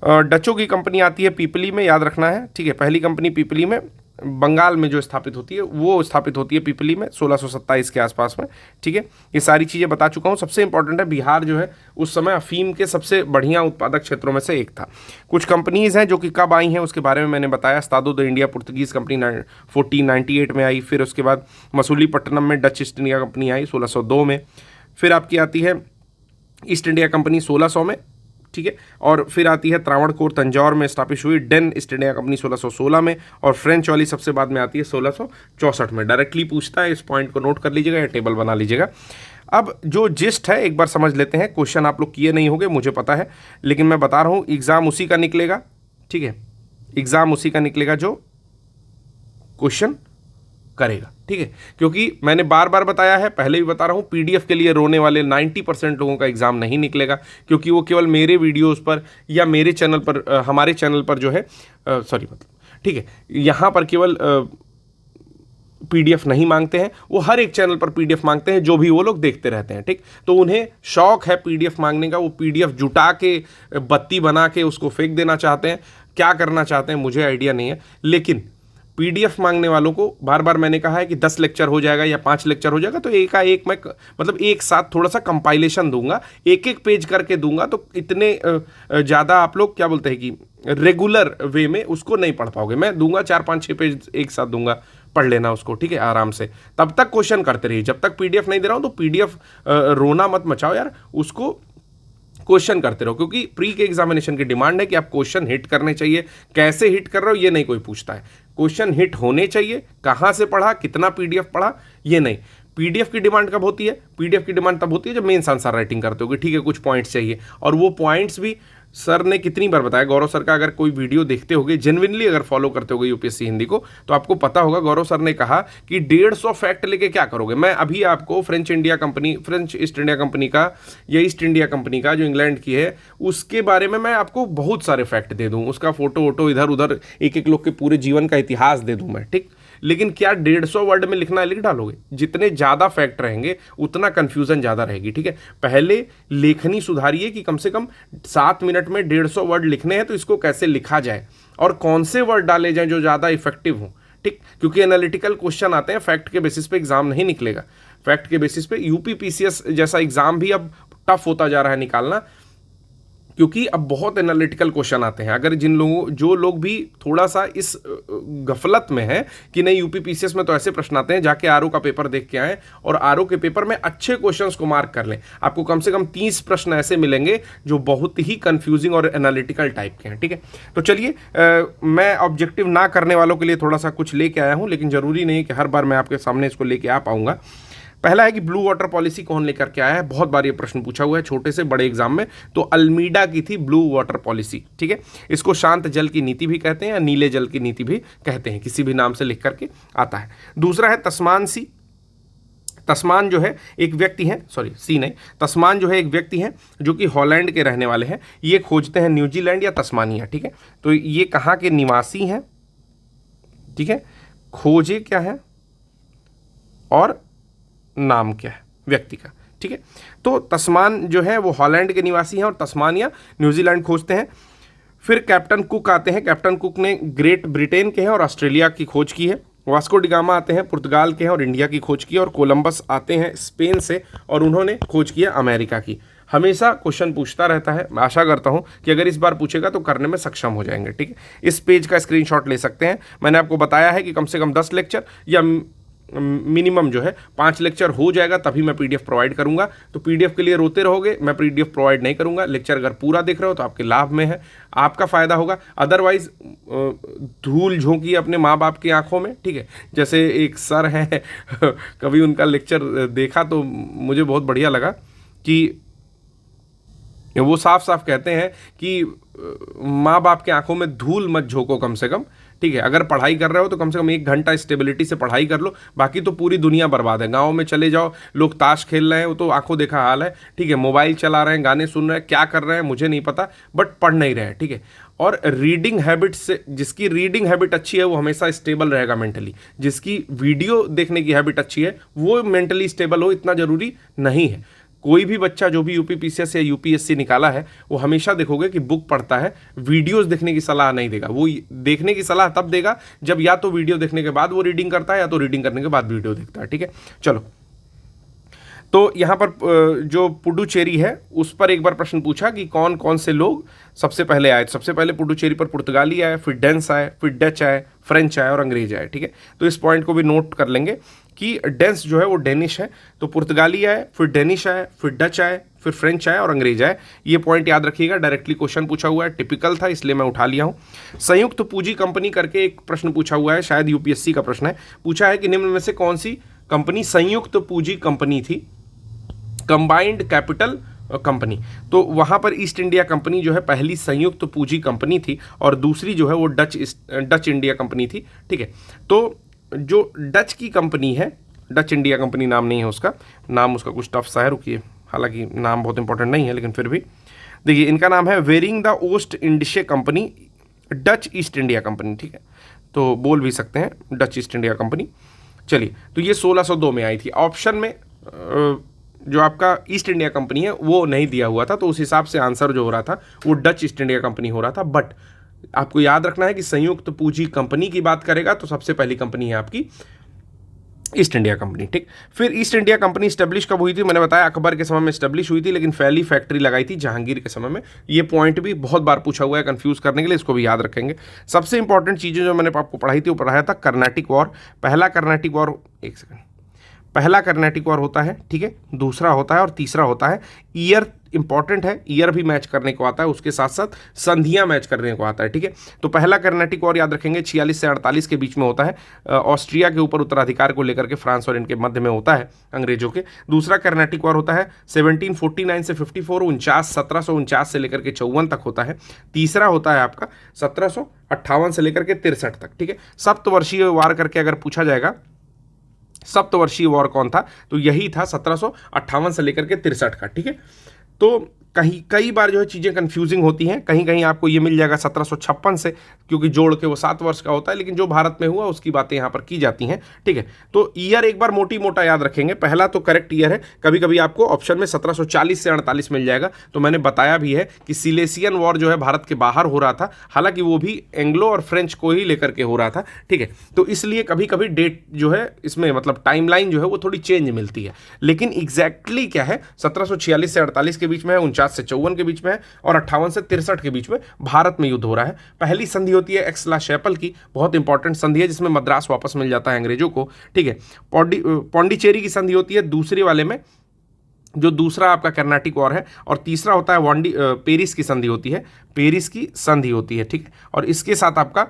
डचों की कंपनी आती है पीपली में, याद रखना है, ठीक है। पहली कंपनी पीपली में, बंगाल में जो स्थापित होती है वो स्थापित होती है पीपली में 1627 के आसपास में, ठीक है। ये सारी चीज़ें बता चुका हूँ। सबसे इंपॉर्टेंट है, बिहार जो है उस समय अफीम के सबसे बढ़िया उत्पादक क्षेत्रों में से एक था। कुछ कंपनीज़ हैं जो कि कब आई हैं उसके बारे में मैंने बताया। स्तादो द इंडिया पुर्तगीज़ कंपनी 1498 में आई, फिर उसके बाद मसूलीपट्टनम में डच ईस्ट इंडिया कंपनी आई 1602 में, फिर आपकी आती है ईस्ट इंडिया कंपनी 1600 में, ठीक है। और फिर आती है त्रावणकोर तंजौर में स्थापित हुई डेन ईस्ट इंडिया कंपनी 1616 में, और फ्रेंच वाली सबसे बाद में आती है 1664 में। डायरेक्टली पूछता है, इस पॉइंट को नोट कर लीजिएगा या टेबल बना लीजिएगा। अब जो जिस्ट है एक बार समझ लेते हैं। क्वेश्चन आप लोग किए नहीं होंगे मुझे पता है, लेकिन मैं बता रहा हूँ, एग्जाम उसी का निकलेगा, ठीक है। एग्जाम उसी का निकलेगा जो क्वेश्चन करेगा, ठीक है। क्योंकि मैंने बार बार बताया है, पहले भी बता रहा हूँ, पीडीएफ के लिए रोने वाले 90% लोगों का एग्जाम नहीं निकलेगा, क्योंकि वो केवल मेरे वीडियोस पर या मेरे चैनल पर हमारे चैनल पर जो है ठीक है, यहाँ पर केवल पीडीएफ नहीं मांगते हैं, वो हर एक चैनल पर पीडीएफ मांगते हैं, जो भी वो लोग देखते रहते हैं, ठीक। तो उन्हें शौक है पीडीएफ मांगने का, वो पीडीएफ जुटा के बत्ती बना के उसको फेंक देना चाहते हैं, क्या करना चाहते हैं मुझे आइडिया नहीं है। लेकिन पीडीएफ मांगने वालों को बार बार मैंने कहा है कि 10 लेक्चर हो जाएगा या 5 लेक्चर हो जाएगा, तो एक मैं मतलब एक साथ थोड़ा सा कंपाइलेशन दूंगा, एक एक पेज करके दूंगा, तो इतने ज़्यादा आप लोग क्या बोलते हैं कि रेगुलर वे में उसको नहीं पढ़ पाओगे। मैं दूंगा 4-5-6 पेज एक साथ दूंगा, पढ़ लेना उसको, ठीक है, आराम से। तब तक क्वेश्चन करते रहिए, जब तक पीडीएफ नहीं दे रहा हूँ तो पीडीएफ रोना मत मचाओ यार, उसको क्वेश्चन करते रहो, क्योंकि प्री के एग्जामिनेशन की डिमांड है कि आप क्वेश्चन हिट करने चाहिए। कैसे हिट कर रहे हो ये नहीं कोई पूछता है, क्वेश्चन हिट होने चाहिए। कहाँ से पढ़ा, कितना पीडीएफ पढ़ा, ये नहीं। पीडीएफ की डिमांड कब होती है? पीडीएफ की डिमांड तब होती है जब मेंस आंसर राइटिंग करते होगे, ठीक है, कुछ पॉइंट्स चाहिए, और वो पॉइंट्स भी सर ने कितनी बार बताया। गौरव सर का अगर कोई वीडियो देखते होगे, जेन्युइनली अगर फॉलो करते होगे यूपीएससी हिंदी को, तो आपको पता होगा गौरव सर ने कहा कि 150 फैक्ट लेके क्या करोगे। मैं अभी आपको फ्रेंच ईस्ट इंडिया कंपनी का या ईस्ट इंडिया कंपनी का जो इंग्लैंड की है उसके बारे में मैं आपको बहुत सारे फैक्ट दे दूँ, उसका फोटो वोटो इधर उधर एक एक लोग के पूरे जीवन का इतिहास दे दूँ मैं, ठीक। लेकिन क्या 150 वर्ड में लिखना लिख डालोगे? जितने ज़्यादा फैक्ट रहेंगे उतना कन्फ्यूज़न ज़्यादा रहेगी, ठीक है। पहले लेखनी सुधारिए कि कम से कम 7 मिनट में 150 वर्ड लिखने हैं, तो इसको कैसे लिखा जाए और कौन से वर्ड डाले जाएं जो ज़्यादा इफेक्टिव हों, ठीक। क्योंकि एनालिटिकल क्वेश्चन आते हैं, फैक्ट के बेसिस पे एग्जाम नहीं निकलेगा। फैक्ट के बेसिस पे यूपीपीसीएस जैसा एग्जाम भी अब टफ होता जा रहा है निकालना, क्योंकि अब बहुत एनालिटिकल क्वेश्चन आते हैं। अगर जो लोग भी थोड़ा सा इस गफलत में है कि नहीं यूपीपीसीएस में तो ऐसे प्रश्न आते हैं, जाके आरओ का पेपर देख के आए और आरओ के पेपर में अच्छे क्वेश्चंस को मार्क कर लें। आपको कम से कम 30 प्रश्न ऐसे मिलेंगे जो बहुत ही कंफ्यूजिंग और एनालिटिकल टाइप के हैं, ठीक है। तो चलिए, मैं ऑब्जेक्टिव ना करने वालों के लिए थोड़ा सा कुछ लेके आया हूँ, लेकिन जरूरी नहीं कि हर बार मैं आपके सामने इसको लेके आ पाऊंगा। पहला है कि ब्लू वाटर पॉलिसी कौन लेकर के आया है? बहुत बार ये प्रश्न पूछा हुआ है छोटे से बड़े एग्जाम में। तो अल्मीडा की थी ब्लू वाटर पॉलिसी, ठीक है। इसको शांत जल की नीति भी कहते हैं या नीले जल की नीति भी कहते हैं, किसी भी नाम से लिख करके आता है। दूसरा है तस्मान सी। तस्मान जो है एक व्यक्ति है, तस्मान जो है एक व्यक्ति है जो कि हॉलैंड के रहने वाले हैं। ये खोजते हैं न्यूजीलैंड या तस्मानिया, ठीक है। तो ये कहाँ के निवासी हैं, ठीक है। खोजे क्या है और नाम क्या है व्यक्ति का, ठीक है। तो तस्मान जो है वो हॉलैंड के निवासी हैं और तस्मानिया न्यूजीलैंड खोजते हैं। फिर कैप्टन कुक आते हैं, कैप्टन कुक ने ग्रेट ब्रिटेन के हैं और ऑस्ट्रेलिया की खोज की है। वास्को डिगामा आते हैं, पुर्तगाल के हैं और इंडिया की खोज की है। और कोलंबस आते हैं स्पेन से और उन्होंने खोज की है अमेरिका की। हमेशा क्वेश्चन पूछता रहता है, मैं आशा करता हूं कि अगर इस बार पूछेगा तो करने में सक्षम हो जाएंगे, ठीक है। इस पेज का स्क्रीनशॉट ले सकते हैं। मैंने आपको बताया है कि कम से कम 10 लेक्चर या मिनिमम जो है 5 लेक्चर हो जाएगा तभी मैं पीडीएफ प्रोवाइड करूंगा। तो पीडीएफ के लिए रोते रहोगे, मैं पीडीएफ प्रोवाइड नहीं करूंगा। लेक्चर अगर पूरा देख रहे हो तो आपके लाभ में है, आपका फायदा होगा। अदरवाइज धूल झोंकी अपने माँ बाप की आंखों में, ठीक है। जैसे एक सर हैं कभी उनका लेक्चर देखा तो मुझे बहुत बढ़िया लगा कि वो साफ साफ कहते हैं कि माँ बाप के आंखों में धूल मत झोंको कम से कम, ठीक है। अगर पढ़ाई कर रहे हो तो कम से कम 1 घंटा स्टेबिलिटी से पढ़ाई कर लो, बाकी तो पूरी दुनिया बर्बाद है। गांव में चले जाओ, लोग ताश खेल रहे हैं, वो तो आंखों देखा हाल है, ठीक है। मोबाइल चला रहे हैं, गाने सुन रहे हैं, क्या कर रहे हैं मुझे नहीं पता, बट पढ़ नहीं रहे हैं, ठीक है। और रीडिंग हैबिट से, जिसकी रीडिंग हैबिट अच्छी है वो हमेशा स्टेबल रहेगा मेंटली। जिसकी वीडियो देखने की हैबिट अच्छी है वो मेंटली स्टेबल हो, इतना जरूरी नहीं है। कोई भी बच्चा जो भी यूपीपीसीएस या यूपीएससी निकाला है वो हमेशा देखोगे कि बुक पढ़ता है, वीडियोस देखने की सलाह नहीं देगा। वो देखने की सलाह तब देगा जब या तो वीडियो देखने के बाद वो रीडिंग करता है या तो रीडिंग करने के बाद वीडियो देखता है, ठीक है। चलो, तो यहाँ पर जो पुडुचेरी है उस पर एक बार प्रश्न पूछा कि कौन कौन से लोग सबसे पहले आए। सबसे पहले पुडुचेरी पर पुर्तगाली आए, फिर डेंस आए, फिर डच आए, फ्रेंच आए और अंग्रेज आए, ठीक है। तो इस पॉइंट को भी नोट कर लेंगे कि डेंस जो है वो डेनिश है। तो पुर्तगाली आए, फिर डेनिश आए, फिर डच आए, फिर फ्रेंच आए और अंग्रेज आए। ये पॉइंट याद रखिएगा, डायरेक्टली क्वेश्चन पूछा हुआ है, टिपिकल था इसलिए मैं उठा लिया हूँ। संयुक्त पूंजी कंपनी करके एक प्रश्न पूछा हुआ है, शायद यूपीएससी का प्रश्न है। पूछा है कि निम्न में से कौन सी कंपनी संयुक्त पूंजी कंपनी थी, कंबाइंड कैपिटल कंपनी। तो वहाँ पर ईस्ट इंडिया कंपनी जो है पहली संयुक्त पूंजी कंपनी थी और दूसरी जो है वो डच इंडिया कंपनी थी, ठीक है। तो जो डच की कंपनी है, डच इंडिया कंपनी नाम नहीं है उसका, नाम उसका कुछ टफ सा है, रुकिए, हालांकि नाम बहुत इंपॉर्टेंट नहीं है लेकिन फिर भी देखिए, इनका नाम है Vereenigde Oost Indische company, Dutch East India company, ठीक है। तो बोल भी सकते हैं डच ईस्ट इंडिया कंपनी। चलिए, तो ये 1602 में आई थी। ऑप्शन में जो आपका ईस्ट इंडिया कंपनी है वो नहीं दिया हुआ था, तो उस हिसाब से आंसर जो हो रहा था वो डच ईस्ट इंडिया कंपनी हो रहा था। बट आपको याद रखना है कि संयुक्त पूंजी कंपनी की बात करेगा तो सबसे पहली कंपनी है आपकी ईस्ट इंडिया कंपनी, ठीक। फिर ईस्ट इंडिया कंपनी स्टैब्लिश कब हुई थी? मैंने बताया अकबर के समय में स्टैब्लिश हुई थी, लेकिन पहली फैक्ट्री लगाई थी जहांगीर के समय में। ये पॉइंट भी बहुत बार पूछा हुआ है कंफ्यूज करने के लिए, इसको भी याद रखेंगे। सबसे इंपॉर्टेंट चीज़ें जो मैंने आपको पढ़ाई थी वो पढ़ाया था कर्नाटिक वॉर। पहला कर्नाटिक वॉर, एक सेकंड, पहला कर्नाटिक वॉर होता है, ठीक है, दूसरा होता है और तीसरा होता है। ईयर इंपॉर्टेंट है, ईयर भी मैच करने को आता है, उसके साथ साथ संधियां मैच करने को आता है, ठीक है। तो पहला कर्नाटिक वॉर याद रखेंगे 46 से 48 के बीच में होता है, ऑस्ट्रिया के ऊपर उत्तराधिकार को लेकर के फ्रांस और इनके मध्य में होता है अंग्रेजों के। दूसरा कर्नाटिक वॉर होता है 1749 से 54, 1749 से लेकर के 54 तक होता है। तीसरा होता है आपका 1758 से लेकर के 63 तक, ठीक है। सप्तवर्षीय वार करके अगर पूछा जाएगा सप्तवर्षीय वॉर कौन था, तो यही था 1758 से लेकर के 63 का, ठीक है। तो कई बार जो है चीज़ें कंफ्यूजिंग होती हैं, कहीं कहीं आपको ये मिल जाएगा 1756 से, क्योंकि जोड़ के वो 7 वर्ष का होता है, लेकिन जो भारत में हुआ उसकी बातें यहाँ पर की जाती हैं, ठीक है। तो ईयर एक बार मोटी मोटा याद रखेंगे, पहला तो करेक्ट ईयर है। कभी कभी आपको ऑप्शन में 1740 से 48 मिल जाएगा। तो मैंने बताया भी है कि सिलेसियन वॉर जो है भारत के बाहर हो रहा था, हालांकि वो भी एंग्लो और फ्रेंच को ही लेकर के हो रहा था, ठीक है। तो इसलिए कभी कभी डेट जो है इसमें मतलब टाइमलाइन जो है वो थोड़ी चेंज मिलती है, लेकिन एग्जैक्टली क्या है 1746 से 48 के बीच में है, 49 से 54 के बीच में है और 58 से 63 के बीच में भारत में युद्ध हो रहा है। पहली संधि होती है एक्सला शैपल की, बहुत इंपॉर्टेंट संधि है जिसमें मद्रास वापस मिल जाता है अंग्रेजों को, ठीक है। पौंडीचेरी की संधि होती है दूसरे वाले में, जो दूसरा आपका कर्नाटिक वॉर है। और तीसरा होता है पेरिस की संधि होती है, पेरिस की संधि होती है, ठीक है। और इसके साथ आपका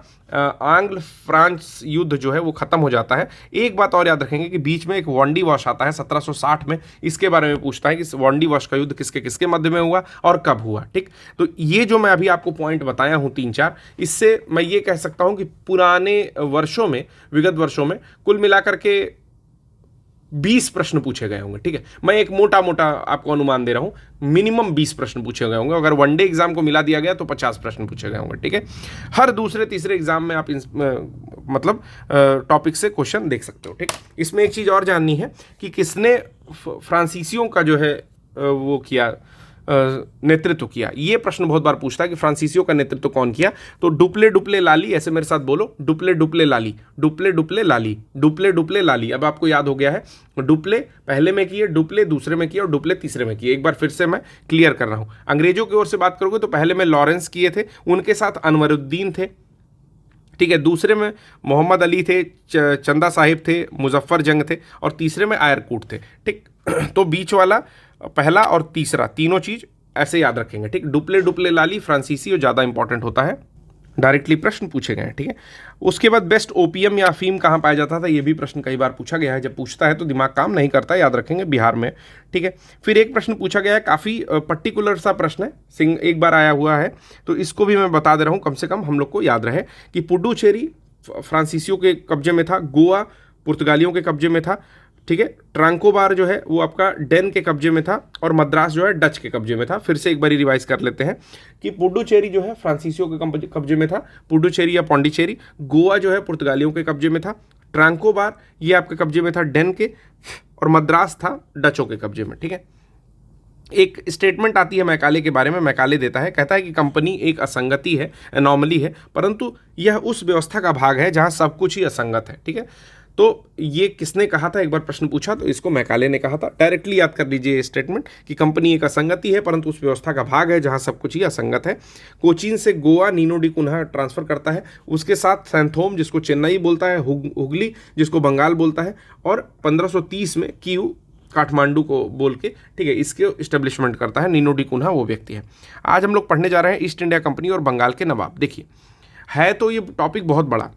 आंग्ल फ्रांस युद्ध जो है वो खत्म हो जाता है। एक बात और याद रखेंगे कि बीच में एक वॉन्डी वॉश आता है 1760 में, इसके बारे में पूछता है कि वॉन्डी वॉश का युद्ध किसके किसके मध्य में हुआ और कब हुआ, ठीक। तो ये जो मैं अभी आपको पॉइंट बताया हूँ 3-4, इससे मैं ये कह सकता हूँ कि पुराने वर्षों में, विगत वर्षों में कुल मिलाकर के 20 प्रश्न पूछे गए होंगे। ठीक है, मैं एक मोटा मोटा आपको अनुमान दे रहा हूं, मिनिमम 20 प्रश्न पूछे गए होंगे। अगर वनडे एग्जाम को मिला दिया गया तो 50 प्रश्न पूछे गए होंगे। ठीक है, हर दूसरे तीसरे एग्जाम में आप मतलब टॉपिक से क्वेश्चन देख सकते हो। ठीक, इसमें एक चीज और जाननी है कि किसने फ्रांसीसियों का जो है वो किया, नेतृत्व किया। ये प्रश्न बहुत बार पूछता है कि फ्रांसीसियों का नेतृत्व कौन किया। तो डुप्ले डुप्ले लाली, ऐसे मेरे साथ बोलो, डुप्ले डुप्ले लाली, डुप्ले डुप्ले लाली, डुप्ले डुप्ले लाली। अब आपको याद हो गया है, डुप्ले पहले में किए, डुप्ले दूसरे में किए और डुप्ले तीसरे में किए। एक बार फिर से मैं क्लियर कर रहा हूं। अंग्रेजों की ओर से बात करोगे तो पहले में लॉरेंस किए थे, उनके साथ अनवरुद्दीन थे। ठीक है, दूसरे में मोहम्मद अली थे, चंदा साहिब थे, मुजफ्फर जंग थे और तीसरे में आयरकूट थे। ठीक, तो बीच वाला पहला और तीसरा तीनों चीज ऐसे याद रखेंगे। ठीक, डुप्ले डुप्ले लाली फ्रांसीसी और ज़्यादा इंपॉर्टेंट होता है, डायरेक्टली प्रश्न पूछे गए हैं। ठीक है, उसके बाद बेस्ट ओपीएम या अफीम कहाँ पाया जाता था, ये भी प्रश्न कई बार पूछा गया है। जब पूछता है तो दिमाग काम नहीं करता, याद रखेंगे बिहार में। ठीक है, फिर एक प्रश्न पूछा गया है, काफ़ी पर्टिकुलर सा प्रश्न है, एक बार आया हुआ है, तो इसको भी मैं बता दे रहा हूँ, कम से कम हम लोग को याद रहे कि पुडुचेरी फ्रांसीसियों के कब्जे में था, गोवा पुर्तगालियों के कब्जे में था। ठीक है, ट्रांकोबार जो है वो आपका डेन के कब्जे में था और मद्रास जो है डच के कब्जे में था। फिर से एक बार रिवाइज कर लेते हैं कि पुडुचेरी जो है फ्रांसीसियों के कब्जे में था, पुडुचेरी या पौंडीचेरी। गोवा जो है पुर्तगालियों के कब्जे में था, ट्रांकोबार ये आपके कब्जे में था डेन के, और मद्रास था डचों के कब्जे में। ठीक है, एक स्टेटमेंट आती है मैकाले के बारे में, मैकाले देता है, कहता है कि कंपनी एक असंगति है, एनॉमली है, परंतु यह उस व्यवस्था का भाग है जहां सब कुछ ही असंगत है। ठीक है, तो ये किसने कहा था, एक बार प्रश्न पूछा तो इसको मैकाले ने कहा था। डायरेक्टली याद कर लीजिए स्टेटमेंट कि कंपनी एक असंगति है परंतु उस व्यवस्था का भाग है जहां सब कुछ ही असंगत है। कोचीन से Goa Nuno da Cunha transfer करता है, उसके साथ सैंथोम जिसको चेन्नई बोलता है, हुगली जिसको बंगाल बोलता है, और 1530 में कीव काठमांडू को बोल के, ठीक है, इसके इस्टेब्लिशमेंट करता है। नीनो डी कुन्हा वो व्यक्ति है। आज हम लोग पढ़ने जा रहे हैं ईस्ट इंडिया कंपनी और बंगाल के नवाब। देखिए, है तो ये टॉपिक बहुत बड़ा,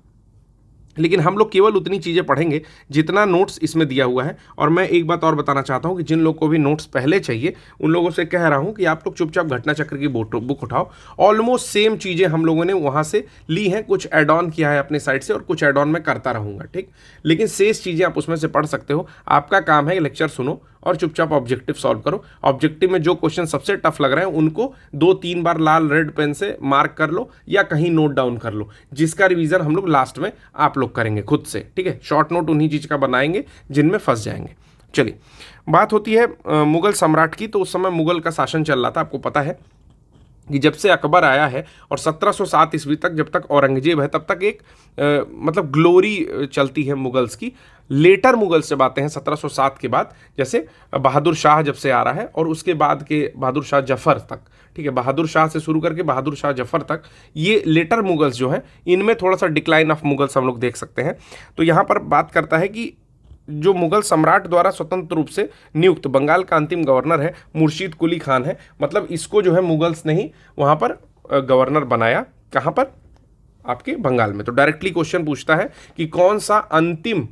लेकिन हम लोग केवल उतनी चीज़ें पढ़ेंगे जितना नोट्स इसमें दिया हुआ है। और मैं एक बात और बताना चाहता हूं कि जिन लोग को भी नोट्स पहले चाहिए उन लोगों से कह रहा हूं कि आप लोग चुपचाप घटना चक्र की बुक उठाओ। ऑलमोस्ट सेम चीज़ें हम लोगों ने वहां से ली हैं, कुछ एड ऑन किया है अपने साइड से और कुछ एड ऑन मैं करता रहूँगा। ठीक, लेकिन शेष चीज़ें आप उसमें से पढ़ सकते हो। आपका काम है लेक्चर सुनो और चुपचाप ऑब्जेक्टिव सॉल्व करो। ऑब्जेक्टिव में जो क्वेश्चन सबसे टफ लग रहे हैं उनको 2-3 बार लाल रेड पेन से मार्क कर लो या कहीं नोट डाउन कर लो, जिसका रिवीजन हम लोग लास्ट में आप लोग करेंगे खुद से। ठीक है, शॉर्ट नोट उन्हीं चीज का बनाएंगे जिनमें फंस जाएंगे। चलिए, बात होती है मुगल सम्राट की। तो उस समय मुगल का शासन चल रहा था। आपको पता है कि जब से अकबर आया है और 1707 ईस्वी तक, जब तक औरंगजेब है, तब तक एक मतलब ग्लोरी चलती है मुगल्स की। लेटर मुगल्स जब आते हैं 1707 के बाद, जैसे बहादुर शाह जब से आ रहा है और उसके बाद के बहादुर शाह जफर तक, ठीक है, बहादुर शाह से शुरू करके बहादुर शाह जफर तक, ये लेटर मुगल्स जो है इनमें थोड़ा सा डिक्लाइन ऑफ मुगल्स हम लोग देख सकते हैं। तो यहाँ पर बात करता है कि जो मुगल सम्राट द्वारा स्वतंत्र रूप से नियुक्त बंगाल का अंतिम गवर्नर है मुर्शीद कुली खान है। मतलब इसको जो है मुगल्स ने ही वहाँ पर गवर्नर बनाया। कहाँ पर? आपके बंगाल में। तो डायरेक्टली क्वेश्चन पूछता है कि कौन सा अंतिम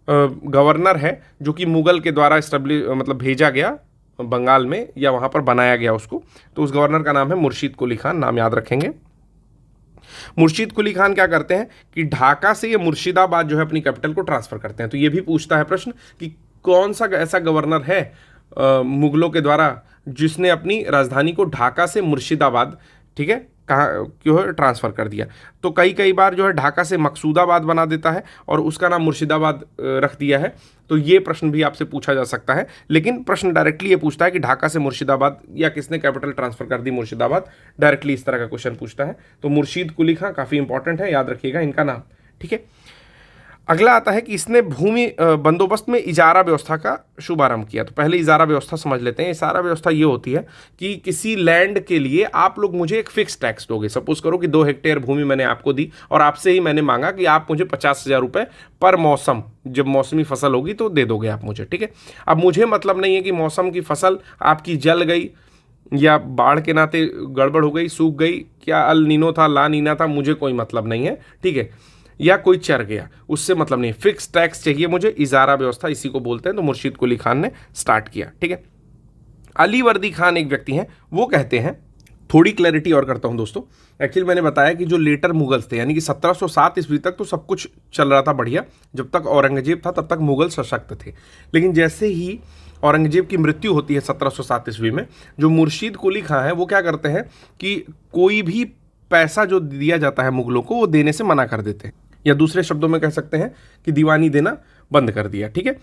गवर्नर है जो कि मुगल के द्वारा मतलब भेजा गया बंगाल में या वहाँ पर बनाया गया उसको। तो उस गवर्नर का नाम है मुर्शीद कुली खान, नाम याद रखेंगे। मुर्शीद कुली खान क्या करते हैं कि ढाका से ये मुर्शिदाबाद जो है अपनी कैपिटल को ट्रांसफर करते हैं। तो ये भी पूछता है प्रश्न कि कौन सा ऐसा गवर्नर है मुगलों के द्वारा जिसने अपनी राजधानी को ढाका से मुर्शिदाबाद, ठीक है, कहाँ क्यों ट्रांसफ़र कर दिया। तो कई बार जो है ढाका से मकसूदाबाद बना देता है और उसका नाम मुर्शिदाबाद रख दिया है। तो ये प्रश्न भी आपसे पूछा जा सकता है, लेकिन प्रश्न डायरेक्टली ये पूछता है कि ढाका से मुर्शिदाबाद या किसने कैपिटल ट्रांसफ़र कर दी मुर्शिदाबाद। डायरेक्टली इस तरह का क्वेश्चन पूछता है। तो मुर्शीद कुली खां काफ़ी इंपॉर्टेंट है, याद रखिएगा इनका नाम, ठीक है। अगला आता है कि इसने भूमि बंदोबस्त में इजारा व्यवस्था का शुभारंभ किया। तो पहले इजारा व्यवस्था समझ लेते हैं। इजारा व्यवस्था ये होती है कि किसी लैंड के लिए आप लोग मुझे एक फिक्स टैक्स दोगे। सपोज करो कि 2 हेक्टेयर भूमि मैंने आपको दी और आपसे ही मैंने मांगा कि आप मुझे 50,000 रुपये पर मौसम, जब मौसमी फसल होगी तो दे दोगे आप मुझे, ठीक है। अब मुझे मतलब नहीं है कि मौसम की फसल आपकी जल गई या बाढ़ के नाते गड़बड़ हो गई, सूख गई, क्या अल नीनो था ला नीना था, मुझे कोई मतलब नहीं है, ठीक है, या कोई चर गया, उससे मतलब नहीं। फिक्स टैक्स चाहिए मुझे, इजारा व्यवस्था इसी को बोलते हैं। तो मुर्शीद कुली खान ने स्टार्ट किया, ठीक है। अली वर्दी खान एक व्यक्ति हैं, वो कहते हैं थोड़ी क्लैरिटी और करता हूं दोस्तों। एक्चुअली मैंने बताया कि जो लेटर मुगल्स थे, यानी कि 1707 ईस्वी तक तो सब कुछ चल रहा था बढ़िया, जब तक औरंगजेब था तब तक मुगल सशक्त थे। लेकिन जैसे ही औरंगजेब की मृत्यु होती है 1707 ईस्वी में, जो मुर्शीद कुली खां हैं वो क्या करते हैं कि कोई भी पैसा जो दिया जाता है मुगलों को वो देने से मना कर देते हैं, या दूसरे शब्दों में कह सकते हैं कि दीवानी देना बंद कर दिया। ठीक है,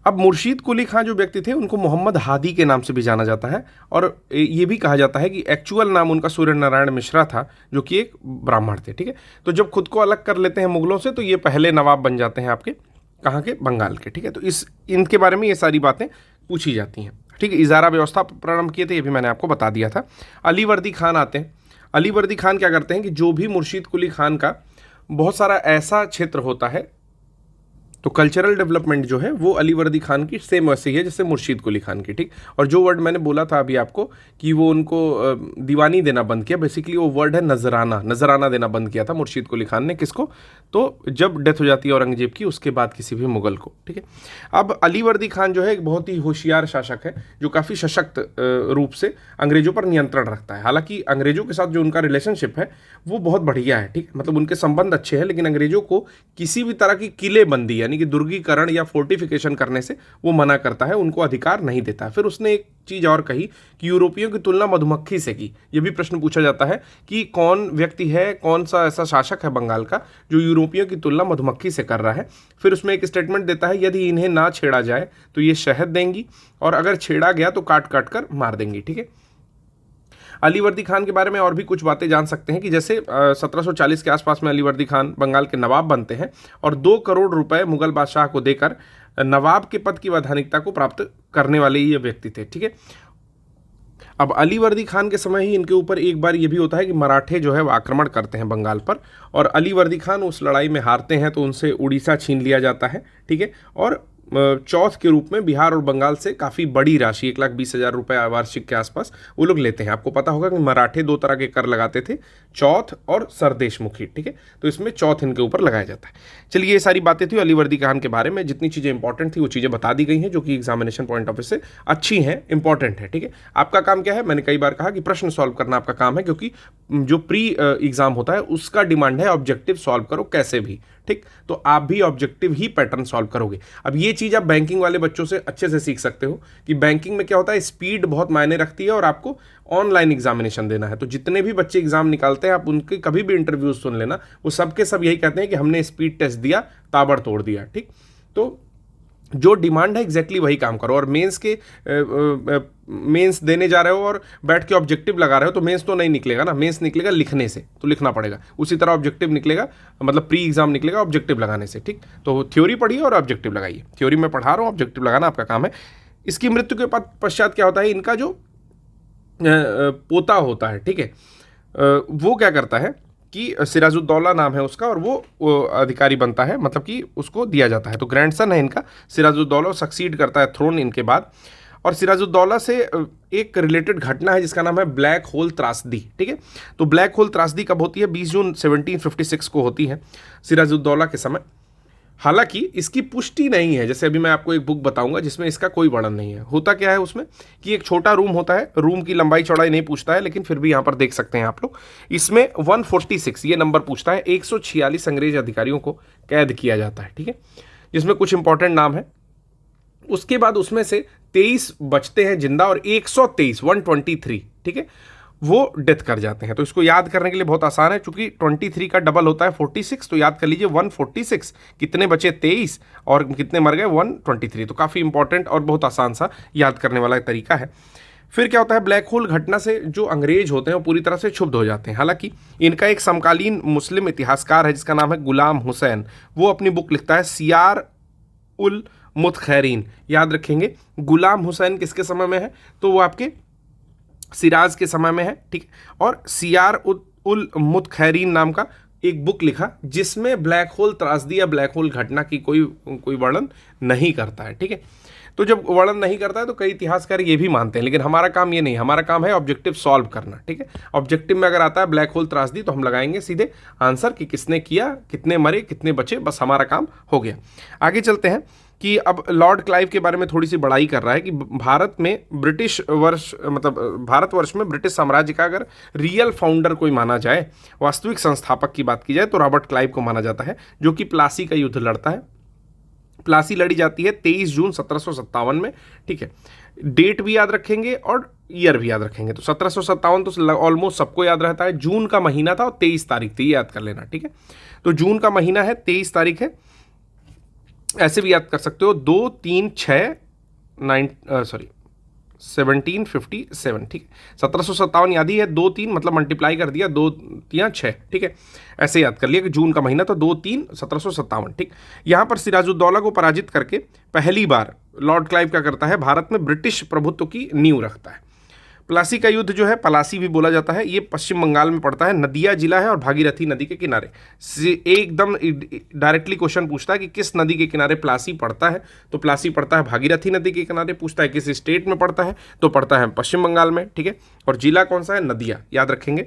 अब मुर्शीद कुली खां जो व्यक्ति थे उनको मोहम्मद हादी के नाम से भी जाना जाता है, और ये भी कहा जाता है कि एक्चुअल नाम उनका सूर्य नारायण मिश्रा था, जो कि एक ब्राह्मण थे। ठीक है, तो जब खुद को अलग कर लेते हैं मुगलों से तो ये पहले नवाब बन जाते हैं आपके, कहाँ के, बंगाल के। ठीक है, तो इनके बारे में ये सारी बातें पूछी जाती हैं। ठीक है, इजारा व्यवस्था प्रारंभ किए थे, ये भी मैंने आपको बता दिया था। अलीवर्दी खान आते हैं। अलीवर्दी खान क्या करते हैं कि जो भी मुर्शीद कुली खान का बहुत सारा ऐसा क्षेत्र होता है, तो कल्चरल डेवलपमेंट जो है वो अलीवर्दी खान की सेम वैसे ही है जैसे मुर्शीद कुली खान की। ठीक, और जो वर्ड मैंने बोला था अभी आपको कि वो उनको दीवानी देना बंद किया, बेसिकली वो वर्ड है नजराना। नजराना देना बंद किया था मुर्शीद कुली खान ने, किसको, तो जब डेथ हो जाती है औरंगजेब की उसके बाद किसी भी मुगल को। ठीक है, अब अलीवर्दी खान जो है एक बहुत ही होशियार शासक है, जो काफ़ी सशक्त रूप से अंग्रेजों पर नियंत्रण रखता है। हालांकि अंग्रेजों के साथ जो उनका रिलेशनशिप है वो बहुत बढ़िया है। ठीक, मतलब उनके संबंध अच्छे हैं, लेकिन अंग्रेजों को किसी भी तरह की किलेबंदी यानी कि दुर्गीकरण या फोर्टिफिकेशन करने से वो मना करता है, उनको अधिकार नहीं देता है। फिर उसने एक चीज और कही कि यूरोपियों की तुलना मधुमक्खी से की। ये भी प्रश्न पूछा जाता है कि कौन व्यक्ति है, कौन सा ऐसा शासक है बंगाल का जो यूरोपियों की तुलना मधुमक्खी से कर रहा है। फिर उसमें एक स्टेटमेंट देता है, यदि इन्हें ना छेड़ा जाए तो ये शहद देंगी, और अगर छेड़ा गया तो काट काट कर मार देंगी। ठीक है, अलीवर्दी खान के बारे में और भी कुछ बातें जान सकते हैं कि जैसे 1740 के आसपास में अलीवर्दी खान बंगाल के नवाब बनते हैं, और 2 करोड़ रुपए मुगल बादशाह को देकर नवाब के पद की वैधानिकता को प्राप्त करने वाले ये व्यक्ति थे। ठीक है, अब अलीवर्दी खान के समय ही इनके ऊपर एक बार ये भी होता है कि मराठे जो है वो आक्रमण करते हैं बंगाल पर, और अलीवर्दी खान उस लड़ाई में हारते हैं, तो उनसे उड़ीसा छीन लिया जाता है। ठीक है, और चौथ के रूप में बिहार और बंगाल से काफ़ी बड़ी राशि 1,20,000 रुपये वार्षिक के आसपास वो लोग लेते हैं। आपको पता होगा कि मराठे 2 तरह के कर लगाते थे, चौथ और सरदेशमुखी। ठीक है, तो इसमें चौथ इनके ऊपर लगाया जाता है। चलिए, ये सारी बातें थी अलीवर्दी खान के बारे में। जितनी चीज़ें इंपॉर्टेंट थी वो चीज़ें बता दी गई हैं, जो कि एग्जामिनेशन पॉइंट ऑफ व्यू से अच्छी हैं, इंपॉर्टेंट है। ठीक है, आपका काम क्या है, मैंने कई बार कहा कि प्रश्न सॉल्व करना आपका काम है, क्योंकि जो प्री एग्जाम होता है उसका डिमांड है ऑब्जेक्टिव सॉल्व करो कैसे भी। ठीक, तो आप भी ऑब्जेक्टिव ही पैटर्न सॉल्व करोगे। अब ये चीज़ आप बैंकिंग वाले बच्चों से अच्छे से सीख सकते हो कि बैंकिंग में क्या होता है, स्पीड बहुत मायने रखती है, और आपको ऑनलाइन एग्जामिनेशन देना है। तो जितने भी बच्चे एग्जाम निकालते हैं, आप उनके कभी भी इंटरव्यूज सुन लेना, वो सबके सब यही कहते हैं कि हमने स्पीड टेस्ट दिया, ताबड़तोड़ दिया। ठीक, तो जो डिमांड है एग्जैक्टली वही काम करो। और मेंस देने जा रहे हो और बैठ के ऑब्जेक्टिव लगा रहे हो, तो मेंस तो नहीं निकलेगा ना, मेंस निकलेगा लिखने से, तो लिखना पड़ेगा। उसी तरह ऑब्जेक्टिव निकलेगा, मतलब प्री एग्जाम निकलेगा ऑब्जेक्टिव लगाने से। ठीक, तो थ्योरी पढ़िए और ऑब्जेक्टिव लगाइए। थ्योरी में पढ़ा रहा हूँ, ऑब्जेक्टिव लगाना आपका काम है। इसकी मृत्यु के पश्चात क्या होता है, इनका जो पोता होता है, ठीक है, वो क्या करता है कि सिराजुद्दौला नाम है उसका, और वो अधिकारी बनता है, मतलब कि उसको दिया जाता है। तो ग्रैंडसन है इनका सिराजुद्दौला, सक्सीड करता है थ्रोन इनके बाद। और सिराजुद्दौला से एक रिलेटेड घटना है जिसका नाम है ब्लैक होल त्रासदी। ठीक है, तो ब्लैक होल त्रासदी कब होती है, 20 जून 1756 को होती है सिराजुद्दौला के समय। हालांकि इसकी पुष्टि नहीं है, जैसे अभी मैं आपको एक बुक बताऊंगा जिसमें इसका कोई वर्णन नहीं है। होता क्या है उसमें कि एक छोटा रूम होता है, रूम की लंबाई चौड़ाई नहीं पूछता है, लेकिन फिर भी यहां पर देख सकते हैं आप लोग, इसमें 146 ये नंबर पूछता है। 146 अंग्रेज अधिकारियों को कैद किया जाता है। ठीक है, जिसमें कुछ इंपॉर्टेंट नाम है। उसके बाद उसमें से 23 बचते हैं जिंदा, और 123 ठीक है, वो डेथ कर जाते हैं। तो इसको याद करने के लिए बहुत आसान है, क्योंकि 23 का डबल होता है 46, तो याद कर लीजिए 146, कितने बचे 23, और कितने मर गए 123। तो काफ़ी इंपॉर्टेंट और बहुत आसान सा याद करने वाला तरीका है। फिर क्या होता है, ब्लैक होल घटना से जो अंग्रेज होते हैं वो पूरी तरह से क्षुब्ध हो जाते हैं। हालांकि इनका एक समकालीन मुस्लिम इतिहासकार है जिसका नाम है गुलाम हुसैन, वो अपनी बुक लिखता है सियार उल मुतखैरीन। याद रखेंगे, गुलाम हुसैन किसके समय में है, तो वो आपके सिराज के समय में है। ठीक, और सियार उल मुतखैरीन नाम का एक बुक लिखा जिसमें ब्लैक होल त्रासदी या ब्लैक होल घटना की कोई वर्णन नहीं करता है। ठीक है, तो जब वर्णन नहीं करता है तो कई इतिहासकार ये भी मानते हैं, लेकिन हमारा काम ये नहीं, हमारा काम है ऑब्जेक्टिव सॉल्व करना। ठीक है, ऑब्जेक्टिव में अगर आता है ब्लैक होल त्रासदी तो हम लगाएंगे सीधे आंसर कि किसने किया, कितने मरे, कितने बचे, बस हमारा काम हो गया। आगे चलते हैं कि अब लॉर्ड क्लाइव के बारे में थोड़ी सी बड़ाई कर रहा है कि भारत में ब्रिटिश वर्ष मतलब भारतवर्ष में ब्रिटिश साम्राज्य का अगर रियल फाउंडर कोई माना जाए, वास्तविक संस्थापक की बात की जाए, तो रॉबर्ट क्लाइव को माना जाता है, जो कि प्लासी का युद्ध लड़ता है। प्लासी लड़ी जाती है 23 जून 1757 में, ठीक है। डेट भी याद रखेंगे और ईयर भी याद रखेंगे। तो 1757 तो ऑलमोस्ट सबको याद रहता है, जून का महीना था और 23 तारीख थी, याद कर लेना, ठीक है। तो जून का महीना है, 23 तारीख है, ऐसे भी याद कर सकते हो, 2 3 6 1757, ठीक है। 1757 याद ही है, 2 3 मतलब मल्टीप्लाई कर दिया, 2 3 6, ठीक है। ऐसे याद कर लिया कि जून का महीना था 2 3 1757, ठीक। यहाँ पर सिराजुद्दौला को पराजित करके पहली बार लॉर्ड क्लाइव क्या करता है, भारत में ब्रिटिश प्रभुत्व की नींव रखता है। प्लासी का युद्ध जो है, पलासी भी बोला जाता है, ये पश्चिम बंगाल में पड़ता है, नदिया जिला है और भागीरथी नदी के किनारे। एकदम डायरेक्टली क्वेश्चन पूछता है कि किस नदी के किनारे प्लासी पड़ता है, तो प्लासी पड़ता है भागीरथी नदी के किनारे। पूछता है किस स्टेट में पड़ता है, तो पड़ता है पश्चिम बंगाल में, ठीक है। और जिला कौन सा है, नदिया, याद रखेंगे।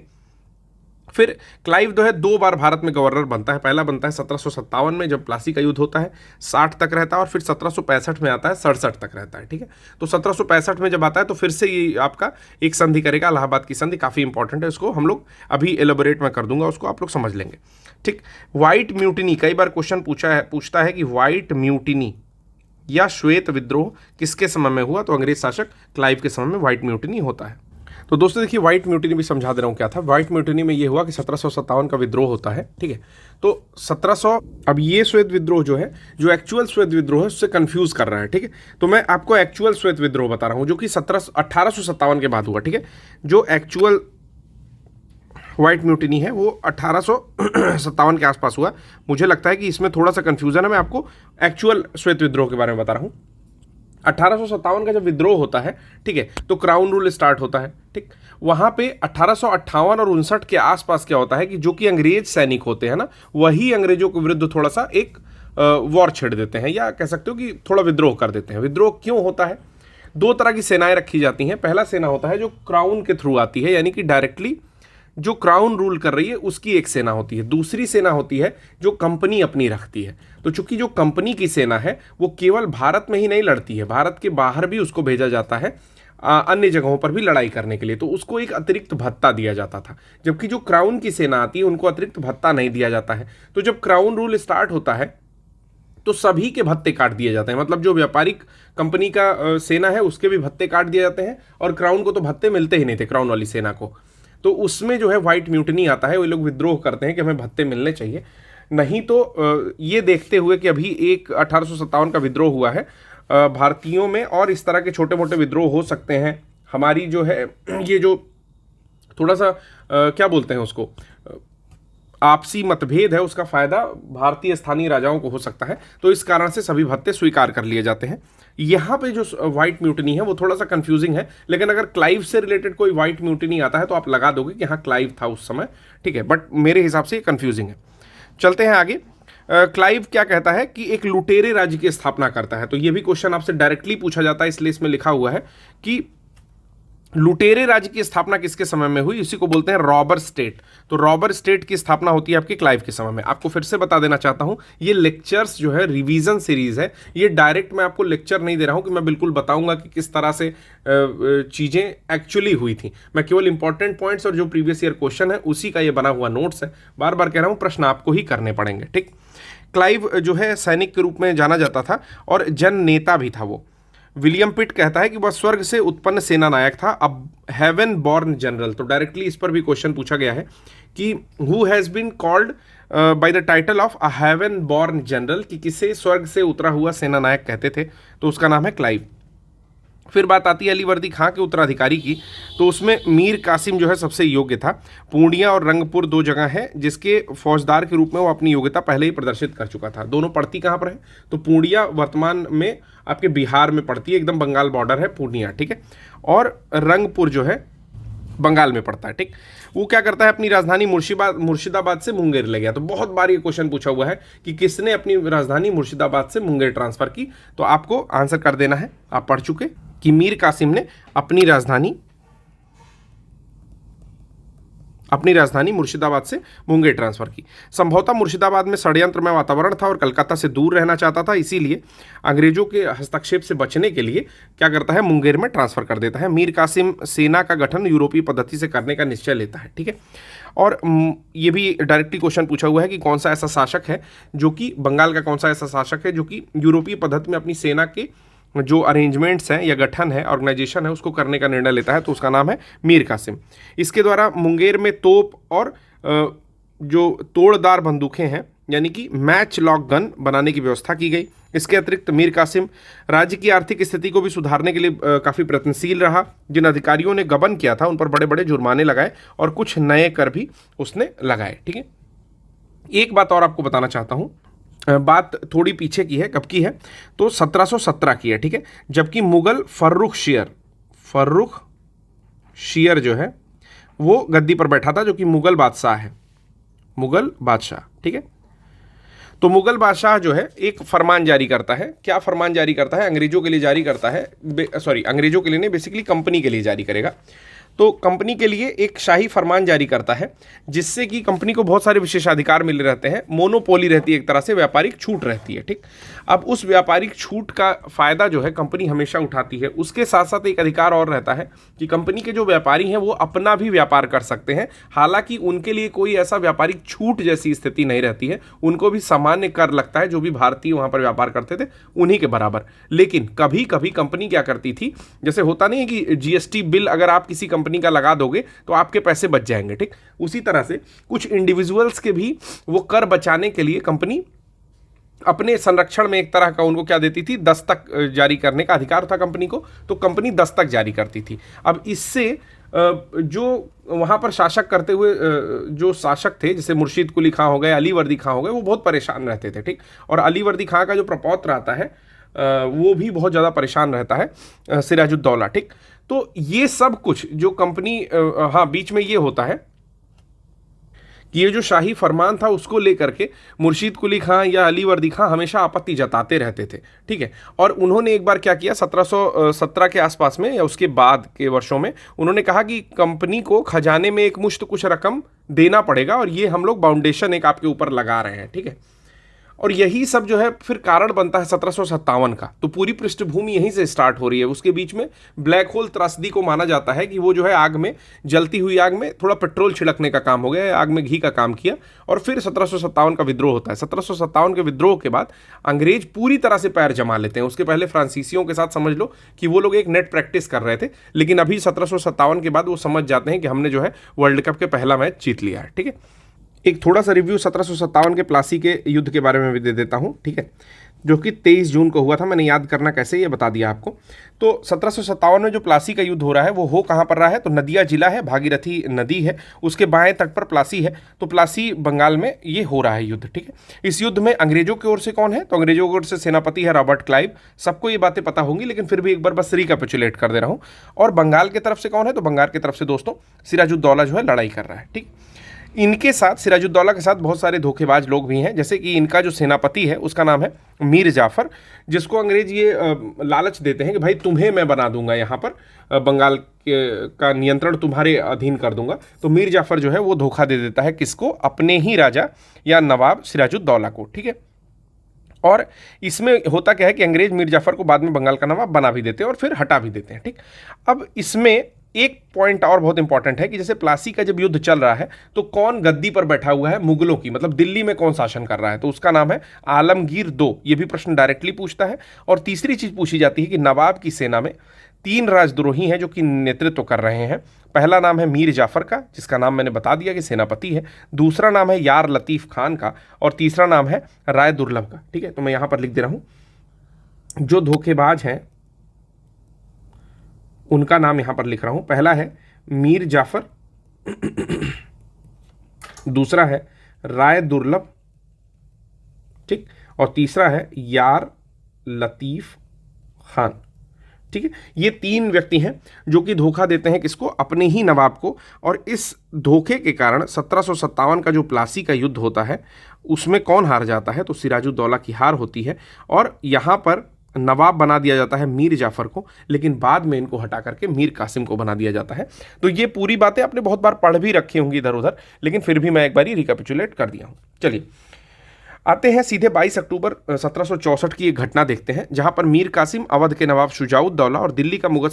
फिर क्लाइव जो है 2 बार भारत में गवर्नर बनता है। पहला बनता है 1757 में जब प्लासी का युद्ध होता है, 60 तक रहता है, और फिर 1765 में आता है, 67 तक रहता है, ठीक है। तो 1765 में जब आता है तो फिर से ये आपका एक संधि करेगा, इलाहाबाद की संधि, काफ़ी इंपॉर्टेंट है, उसको हम लोग अभी एलोबोरेट में कर दूंगा, उसको आप लोग समझ लेंगे, ठीक। व्हाइट म्यूटिनी, कई बार क्वेश्चन पूछता है कि व्हाइट म्यूटिनी या श्वेत विद्रोह किसके समय में हुआ, तो अंग्रेज शासक क्लाइव के समय में व्हाइट म्यूटिनी होता है। तो दोस्तों देखिए, व्हाइट म्यूटिनी भी समझा दे रहा हूँ क्या था। व्हाइट म्यूटिनी में ये हुआ कि 1757 का विद्रोह होता है, ठीक है। तो 1700, अब ये श्वेत विद्रोह जो है, जो एक्चुअल श्वेत विद्रोह है, उससे कंफ्यूज कर रहा है, ठीक है। तो मैं आपको एक्चुअल श्वेत विद्रोह बता रहा हूँ, जो कि 1857 के बाद हुआ, ठीक है। जो एक्चुअल व्हाइट म्यूटिनी है वो 1857 के आसपास हुआ। मुझे लगता है कि इसमें थोड़ा सा कंफ्यूजन है, मैं आपको एक्चुअल श्वेत विद्रोह के बारे में बता रहा हूँ। 1857 का जब विद्रोह होता है, ठीक है, तो क्राउन रूल स्टार्ट होता है, ठीक। वहां पे 1858 और 59 के आसपास क्या होता है कि जो कि अंग्रेज सैनिक होते हैं ना, वही अंग्रेजों के विरुद्ध थोड़ा सा एक वॉर छेड़ देते हैं, या कह सकते हो कि थोड़ा विद्रोह कर देते हैं। विद्रोह क्यों होता है, 2 तरह की सेनाएं रखी जाती हैं। पहला सेना होता है जो क्राउन के थ्रू आती है, यानी कि डायरेक्टली जो क्राउन रूल कर रही है उसकी एक सेना होती है। दूसरी सेना होती है जो कंपनी अपनी रखती है। तो चूंकि जो कंपनी की सेना है वो केवल भारत में ही नहीं लड़ती है, भारत के बाहर भी उसको भेजा जाता है, अन्य जगहों पर भी लड़ाई करने के लिए, तो उसको एक अतिरिक्त भत्ता दिया जाता था। जबकि जो क्राउन की सेना आती है उनको अतिरिक्त भत्ता नहीं दिया जाता है। तो जब क्राउन रूल स्टार्ट होता है तो सभी के भत्ते काट दिए जाते हैं, मतलब जो व्यापारिक कंपनी का सेना है उसके भी भत्ते काट दिए जाते हैं, और क्राउन को तो भत्ते मिलते ही नहीं थे, क्राउन वाली सेना को। तो उसमें जो है व्हाइट म्यूटिनी आता है, वो लोग विद्रोह करते हैं कि हमें भत्ते मिलने चाहिए। नहीं तो ये देखते हुए कि अभी एक 1857 का विद्रोह हुआ है भारतीयों में, और इस तरह के छोटे मोटे विद्रोह हो सकते हैं। हमारी जो है ये जो थोड़ा सा क्या बोलते हैं उसको, आपसी मतभेद है, उसका फायदा भारतीय स्थानीय राजाओं को हो सकता है। तो इस कारण से सभी भत्ते स्वीकार कर लिए जाते हैं। यहाँ पे जो व्हाइट म्यूटिनी है वो थोड़ा सा कंफ्यूजिंग है, लेकिन अगर क्लाइव से रिलेटेड कोई व्हाइट म्यूटिनी आता है तो आप लगा दोगे कि हाँ क्लाइव था उस समय, ठीक है। बट मेरे हिसाब से ये कंफ्यूजिंग है। चलते हैं आगे। क्लाइव क्या कहता है कि एक लुटेरे राज्य की स्थापना करता है। तो ये भी क्वेश्चन आपसे डायरेक्टली पूछा जाता है, इसलिए इसमें लिखा हुआ है कि लुटेरे राज्य की स्थापना किसके समय में हुई, इसी को बोलते हैं रॉबर स्टेट। तो रॉबर स्टेट की स्थापना होती है आपके क्लाइव के समय में। आपको फिर से बता देना चाहता हूं, ये लेक्चर्स जो है रिवीजन सीरीज है, ये डायरेक्ट मैं आपको लेक्चर नहीं दे रहा हूं कि मैं बिल्कुल बताऊंगा कि किस तरह से चीजें एक्चुअली हुई थी। मैं केवल इंपॉर्टेंट पॉइंट्स और जो प्रीवियस ईयर क्वेश्चन है उसी का ये बना हुआ नोट्स है। बार बार कह रहा हूं, प्रश्न आपको ही करने पड़ेंगे, ठीक। क्लाइव जो है सैनिक के रूप में जाना जाता था और जन नेता भी था वो। विलियम पिट कहता है कि वह स्वर्ग से उत्पन्न सेना नायक था, अब हेवन बॉर्न जनरल। तो डायरेक्टली इस पर भी क्वेश्चन पूछा गया है कि who has been called by the title of a heaven born general, कि किसे स्वर्ग से उतरा हुआ सेना नायक कहते थे, तो उसका नाम है क्लाइव। फिर बात आती है अलीवर्दी खां के उत्तराधिकारी की, तो उसमें मीर कासिम जो है सबसे योग्य था। पूर्णिया और रंगपुर 2 जगह है जिसके फौजदार के रूप में वो अपनी योग्यता पहले ही प्रदर्शित कर चुका था। दोनों पड़ती कहाँ पर है, तो पूर्णिया वर्तमान में आपके बिहार में पड़ती है, एकदम बंगाल बॉर्डर है पूर्णिया, ठीक है। और रंगपुर जो है बंगाल में पड़ता है, ठीक। वो क्या करता है, अपनी राजधानी मुर्शिदाबाद से मुंगेर ले गया। तो बहुत बार ये क्वेश्चन पूछा हुआ है कि किसने अपनी राजधानी मुर्शिदाबाद से मुंगेर ट्रांसफर की, तो आपको आंसर कर देना है, आप पढ़ चुके कि मीर कासिम ने अपनी राजधानी अपनी राजधानी मुर्शिदाबाद से मुंगेर ट्रांसफर की। संभवतः मुर्शिदाबाद में षड्यंत्रमय वातावरण था और कलकत्ता से दूर रहना चाहता था, इसीलिए अंग्रेजों के हस्तक्षेप से बचने के लिए क्या करता है, मुंगेर में ट्रांसफर कर देता है। मीर कासिम सेना का गठन यूरोपीय पद्धति से करने का निश्चय लेता है। ठीक है, और ये भी डायरेक्टली क्वेश्चन पूछा हुआ है कि कौन सा ऐसा शासक है जो कि बंगाल का कौन सा ऐसा शासक है जो कि यूरोपीय पद्धति में अपनी सेना के जो अरेंजमेंट्स हैं या गठन है, ऑर्गेनाइजेशन है, उसको करने का निर्णय लेता है, तो उसका नाम है मीर कासिम। इसके द्वारा मुंगेर में तोप और जो तोड़दार बंदूकें हैं यानी कि मैच लॉक गन बनाने की व्यवस्था की गई। इसके अतिरिक्त मीर कासिम राज्य की आर्थिक स्थिति को भी सुधारने के लिए काफ़ी प्रयत्नशील रहा। जिन अधिकारियों ने गबन किया था उन पर बड़े बड़े जुर्माने लगाए और कुछ नए कर भी उसने लगाए। ठीक है, एक बात और आपको बताना चाहता हूँ, बात थोड़ी पीछे की है, कब की है, तो 1717 की है। ठीक है, जबकि मुगल फर्रुख शियर जो है वो गद्दी पर बैठा था, जो कि मुगल बादशाह है, मुगल बादशाह। ठीक है, तो मुगल बादशाह जो है एक फरमान जारी करता है। क्या फरमान जारी करता है? अंग्रेजों के लिए जारी करता है, अंग्रेजों के लिए नहीं, बेसिकली कंपनी के लिए जारी करेगा। तो कंपनी के लिए एक शाही फरमान जारी करता है जिससे कि कंपनी को बहुत सारे विशेषाधिकार मिले रहते हैं, मोनोपोली रहती है, एक तरह से व्यापारिक छूट रहती है। ठीक, अब उस व्यापारिक छूट का फायदा जो है कंपनी हमेशा उठाती है। उसके साथ साथ एक अधिकार और रहता है कि कंपनी के जो व्यापारी हैं वो अपना भी व्यापार कर सकते हैं, हालांकि उनके लिए कोई ऐसा व्यापारिक छूट जैसी स्थिति नहीं रहती है, उनको भी सामान्य कर लगता है जो भी भारतीय वहां पर व्यापार करते थे उन्हीं के बराबर। लेकिन कभी कभी कंपनी क्या करती थी, जैसे होता नहीं है कि जीएसटी बिल अगर आप किसी कंपनी का लगा दोगे तो आपके पैसे बच जाएंगे। ठीक, उसी तरह से कुछ इंडिविजुअल्स के भी वो कर बचाने के लिए कंपनी अपने संरक्षण में एक तरह का उनको क्या देती थी, दस्तक जारी करने का अधिकार था कंपनी को, तो कंपनी दस्तक जारी करती थी। अब इससे जो वहां पर शासक करते हुए जो शासक थे, जैसे मुर्शीद कुली खां हो गए, अली वर्दी खां हो गए, वो बहुत परेशान रहते थे। ठीक, और अली वर्दी खां का जो प्रपौत्र आता है वो भी बहुत ज़्यादा परेशान रहता है, सिराजुद्दौला। ठीक, तो ये सब कुछ जो कंपनी हाँ बीच में ये होता है कि ये जो शाही फरमान था उसको लेकर के मुर्शीद कुली खां या अली वर्दी खां हमेशा आपत्ति जताते रहते थे। ठीक है, और उन्होंने एक बार क्या किया, 1717 के आसपास में या उसके बाद के वर्षों में उन्होंने कहा कि कंपनी को खजाने में एक मुश्त कुछ रकम देना पड़ेगा और ये हम लोग बाउंडेशन एक आपके ऊपर लगा रहे हैं। ठीक है, और यही सब जो है फिर कारण बनता है 1757 का। तो पूरी पृष्ठभूमि यहीं से स्टार्ट हो रही है। उसके बीच में ब्लैक होल त्रासदी को माना जाता है कि वो जो है आग में, जलती हुई आग में थोड़ा पेट्रोल छिड़कने का काम हो गया, आग में घी का काम किया, और फिर 1757 का विद्रोह होता है। 1757 के विद्रोह के बाद अंग्रेज पूरी तरह से पैर जमा लेते हैं। उसके पहले फ्रांसीसियों के साथ समझ लो कि वो लोग एक नेट प्रैक्टिस कर रहे थे, लेकिन अभी 1757 के बाद वो समझ जाते हैं कि हमने जो है वर्ल्ड कप के पहला मैच जीत लिया है। ठीक है, एक थोड़ा सा रिव्यू 1757 के प्लासी के युद्ध के बारे में भी दे देता हूँ। ठीक है, जो कि 23 जून को हुआ था। मैंने याद करना कैसे ये बता दिया आपको। तो 1757 में जो प्लासी का युद्ध हो रहा है वो हो कहाँ पर रहा है, तो नदिया जिला है, भागीरथी नदी है, उसके बाएं तट पर प्लासी है। तो प्लासी बंगाल में ये हो रहा है युद्ध। ठीक है, इस युद्ध में अंग्रेजों की ओर से कौन है, तो अंग्रेजों की ओर से सेनापति है रॉबर्ट क्लाइव। सबको ये बातें पता होंगी, लेकिन फिर भी एक बार बस रिकैपिचुलेट कर दे रहा हूँ। और बंगाल की तरफ से कौन है, तो बंगाल की तरफ से दोस्तों सिराजुद्दौला जो है लड़ाई कर रहा है। ठीक, इनके साथ, सिराजुद्दौला के साथ बहुत सारे धोखेबाज लोग भी हैं, जैसे कि इनका जो सेनापति है उसका नाम है मीर जाफर, जिसको अंग्रेज ये लालच देते हैं कि भाई तुम्हें मैं बना दूंगा, यहाँ पर बंगाल का नियंत्रण तुम्हारे अधीन कर दूंगा। तो मीर जाफर जो है वो धोखा दे देता है किसको, अपने ही राजा या नवाब सिराजुद्दौला को। ठीक है, और इसमें होता क्या है कि अंग्रेज मीर जाफर को बाद में बंगाल का नवाब बना भी देते हैं और फिर हटा भी देते हैं। ठीक, अब इसमें एक पॉइंट और बहुत इंपॉर्टेंट है कि जैसे प्लासी का जब युद्ध चल रहा है तो कौन गद्दी पर बैठा हुआ है मुगलों की, मतलब दिल्ली में कौन शासन कर रहा है, तो उसका नाम है आलमगीर II। ये भी प्रश्न डायरेक्टली पूछता है। और तीसरी चीज पूछी जाती है कि नवाब की सेना में 3 राजद्रोही हैं जो कि नेतृत्व कर रहे हैं। पहला नाम है मीर जाफर का, जिसका नाम मैंने बता दिया कि सेनापति है। दूसरा नाम है यार लतीफ खान का, और तीसरा नाम है राय दुर्लभ का। ठीक है, तो मैं यहां पर लिख दे रहा हूं जो धोखेबाज हैं उनका नाम यहां पर लिख रहा हूं। पहला है मीर जाफर, दूसरा है राय दुर्लभ, ठीक, और तीसरा है यार लतीफ खान। ठीक है, ये 3 व्यक्ति हैं जो कि धोखा देते हैं किसको, अपने ही नवाब को। और इस धोखे के कारण 1757 का जो प्लासी का युद्ध होता है उसमें कौन हार जाता है, तो सिराजुद्दौला की हार होती है। और यहाँ पर नवाब बना दिया जाता है मीर जाफ़र को, लेकिन बाद में इनको हटा करके मीर कासिम को बना दिया जाता है। तो ये पूरी बातें आपने बहुत बार पढ़ भी रखी होंगी इधर उधर, लेकिन फिर भी मैं एक बार रिकैपिचुलेट कर दिया हूँ। चलिए आते हैं सीधे 22 अक्टूबर 1764 की एक घटना देखते हैं, जहां पर मीर कासिम, अवध के नवाब शुजाउद्दौला और दिल्ली का मुगल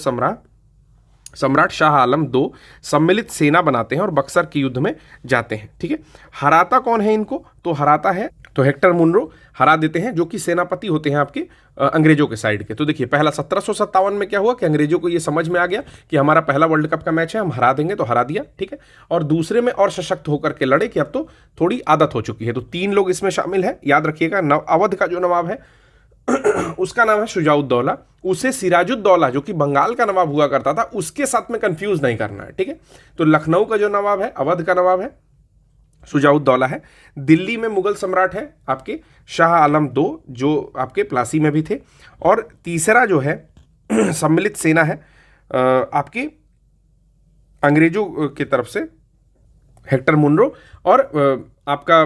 सम्राट शाह आलम दो सम्मिलित सेना बनाते हैं और बक्सर के युद्ध में जाते हैं। ठीक है, हराता कौन है इनको? तो हराता है तो हेक्टर मुनरो हरा देते हैं, जो कि सेनापति होते हैं आपके अंग्रेजों के साइड के। तो देखिए पहला 1757 में क्या हुआ कि अंग्रेजों को ये समझ में आ गया कि हमारा पहला वर्ल्ड कप का मैच है, हम हरा देंगे, तो हरा दिया। ठीक है, और दूसरे में और सशक्त होकर के लड़े कि अब तो थोड़ी आदत हो चुकी है। तो 3 लोग इसमें शामिल है, याद रखिएगा। अवध का जो नवाब है उसका नाम है शुजाउद्दौला, उसे सिराजुद्दौला जो कि बंगाल का नवाब हुआ करता था उसके साथ में कंफ्यूज नहीं करना है। ठीक है, तो लखनऊ का जो नवाब है, अवध का नवाब है, शुजाउद्दौला है। दिल्ली में मुगल सम्राट है आपके शाह आलम दो, जो आपके प्लासी में भी थे। और तीसरा जो है सम्मिलित सेना है आपके अंग्रेजों की तरफ से हेक्टर मुनरो, और आपका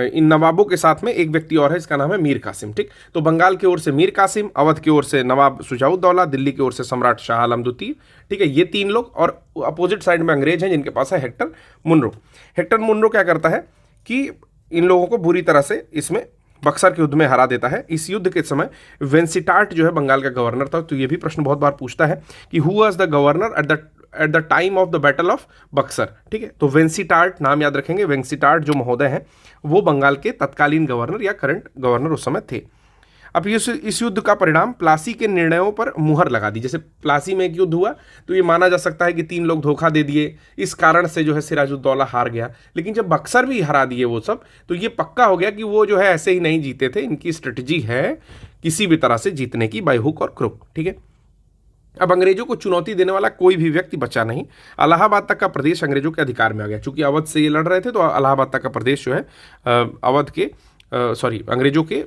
इन नवाबों के साथ में एक व्यक्ति और है, इसका नाम है मीर कासिम। ठीक, तो बंगाल की ओर से मीर कासिम, अवध की ओर से नवाब शुजाउद्दौला, दिल्ली की ओर से सम्राट शाह आलम द्वितीय। ठीक है, ये 3 लोग, और अपोजिट साइड में अंग्रेज हैं जिनके पास है हेक्टर मुनरो। हेक्टर मुनरो क्या करता है कि इन लोगों को बुरी तरह से इसमें बक्सर के युद्ध में हरा देता है। इस युद्ध के समय वेंसिटार्ट जो है बंगाल का गवर्नर था। तो ये भी प्रश्न बहुत बार पूछता है कि who was the governor at the time of the battle of Buxar. ठीक है, तो वेंसिटार्ट नाम याद रखेंगे। वेंसिटार्ट जो महोदय हैं वो बंगाल के तत्कालीन गवर्नर या करंट गवर्नर उस समय थे। अब इस युद्ध का परिणाम प्लासी के निर्णयों पर मुहर लगा दी। जैसे प्लासी में एक युद्ध हुआ तो ये माना जा सकता है कि 3 लोग धोखा दे दिए, इस कारण से जो है सिराजुद्दौला हार गया। लेकिन जब बक्सर भी हरा दिए वो सब, तो ये पक्का हो गया कि वो जो है ऐसे ही नहीं जीते थे, इनकी स्ट्रेटजी है किसी भी तरह से जीतने की, बाय हुक और क्रुक। ठीक है, अब अंग्रेजों को चुनौती देने वाला कोई भी व्यक्ति बचा नहीं। इलाहाबाद तक का प्रदेश अंग्रेजों के अधिकार में आ गया। चूंकि अवध से ये लड़ रहे थे तो इलाहाबाद तक का प्रदेश जो है अवध के अंग्रेजों के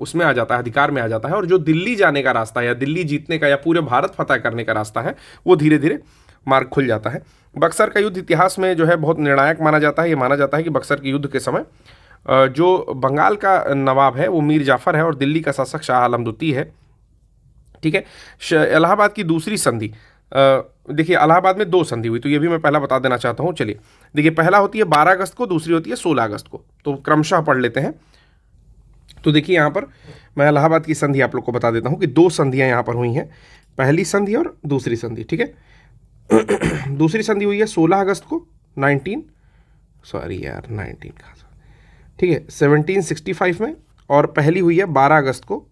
उसमें आ जाता है, अधिकार में आ जाता है। और जो दिल्ली जाने का रास्ता है या दिल्ली जीतने का या पूरे भारत फतह करने का रास्ता है, वो धीरे धीरे मार्ग खुल जाता है। बक्सर का युद्ध इतिहास में जो है बहुत निर्णायक माना जाता है। ये माना जाता है कि बक्सर के युद्ध के समय जो बंगाल का नवाब है वो मीर जाफ़र है और दिल्ली का शासक शाह आलम द्वितीय है। ठीक है, इलाहाबाद की दूसरी संधि, देखिए इलाहाबाद में 2 संधि हुई, तो ये भी मैं पहला बता देना चाहता हूँ। चलिए देखिए, पहला होती है 12 अगस्त को, दूसरी होती है 16 अगस्त को। तो क्रमशः पढ़ लेते हैं। तो देखिए यहाँ पर मैं इलाहाबाद की संधि आप लोग को बता देता हूँ कि 2 संधियाँ यहाँ पर हुई हैं, पहली संधि और दूसरी संधि। ठीक है दूसरी संधि हुई है 16 अगस्त को 19 का, ठीक है 1765 में, और पहली हुई है 12 अगस्त को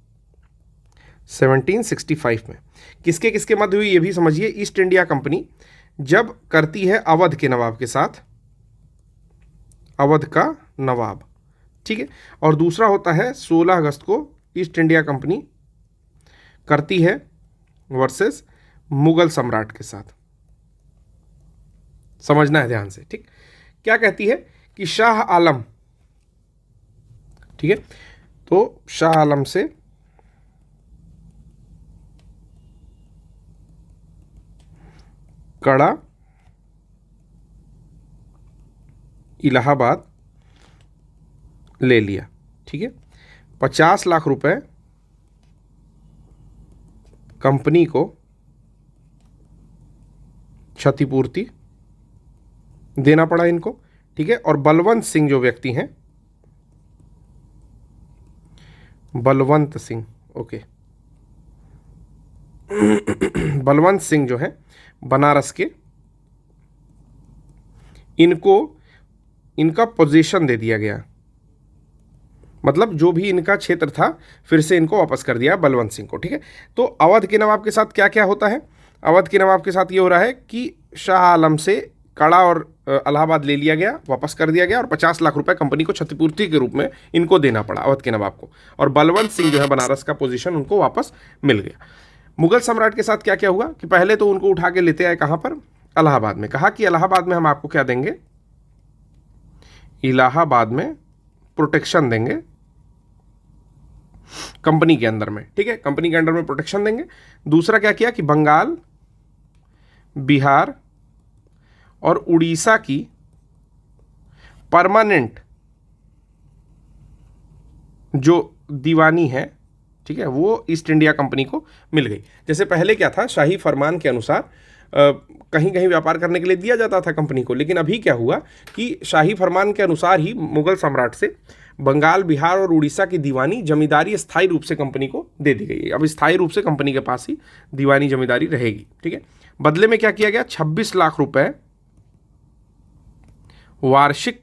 1765 में। किसके किसके मध्य हुई ये भी समझिए। ईस्ट इंडिया कंपनी जब करती है अवध के नवाब के साथ, अवध का नवाब, ठीक है, और दूसरा होता है 16 अगस्त को ईस्ट इंडिया कंपनी करती है वर्सेस मुगल सम्राट के साथ। समझना है ध्यान से। ठीक, क्या कहती है कि शाह आलम, ठीक है, तो शाह आलम से कड़ा इलाहाबाद ले लिया। ठीक है, 50 लाख रुपए कंपनी को क्षतिपूर्ति देना पड़ा इनको। ठीक है, और बलवंत सिंह जो व्यक्ति हैं, बलवंत सिंह, ओके बलवंत सिंह जो है बनारस के, इनका पोजीशन दे दिया गया। मतलब जो भी इनका क्षेत्र था फिर से इनको वापस कर दिया बलवंत सिंह को। ठीक है, तो अवध के नवाब के साथ क्या क्या होता है? अवध के नवाब के साथ ये हो रहा है कि शाह आलम से कड़ा और इलाहाबाद ले लिया गया, वापस कर दिया गया, और 50 लाख रुपए कंपनी को क्षतिपूर्ति के रूप में इनको देना पड़ा अवध के नवाब को। और बलवंत सिंह जो है बनारस का पोजीशन उनको वापस मिल गया। मुगल सम्राट के साथ क्या क्या हुआ कि पहले तो उनको उठा के लेते आए कहाँ पर? इलाहाबाद में। कहा कि इलाहाबाद में हम आपको क्या देंगे? इलाहाबाद में प्रोटेक्शन देंगे कंपनी के अंदर में। ठीक है, कंपनी के अंडर में प्रोटेक्शन देंगे। दूसरा क्या किया कि बंगाल, बिहार और उड़ीसा की परमानेंट जो दीवानी है ठीक है, वो ईस्ट इंडिया कंपनी को मिल गई। जैसे पहले क्या था, शाही फरमान के अनुसार कहीं कहीं व्यापार करने के लिए दिया जाता था कंपनी को, लेकिन अभी क्या हुआ कि शाही फरमान के अनुसार ही मुगल सम्राट से बंगाल, बिहार और उड़ीसा की दीवानी जमींदारी स्थायी रूप से कंपनी को दे दी गई है। अब स्थायी रूप से कंपनी के पास ही दीवानी जमींदारी रहेगी। ठीक है, बदले में क्या किया गया, 26 लाख रुपए वार्षिक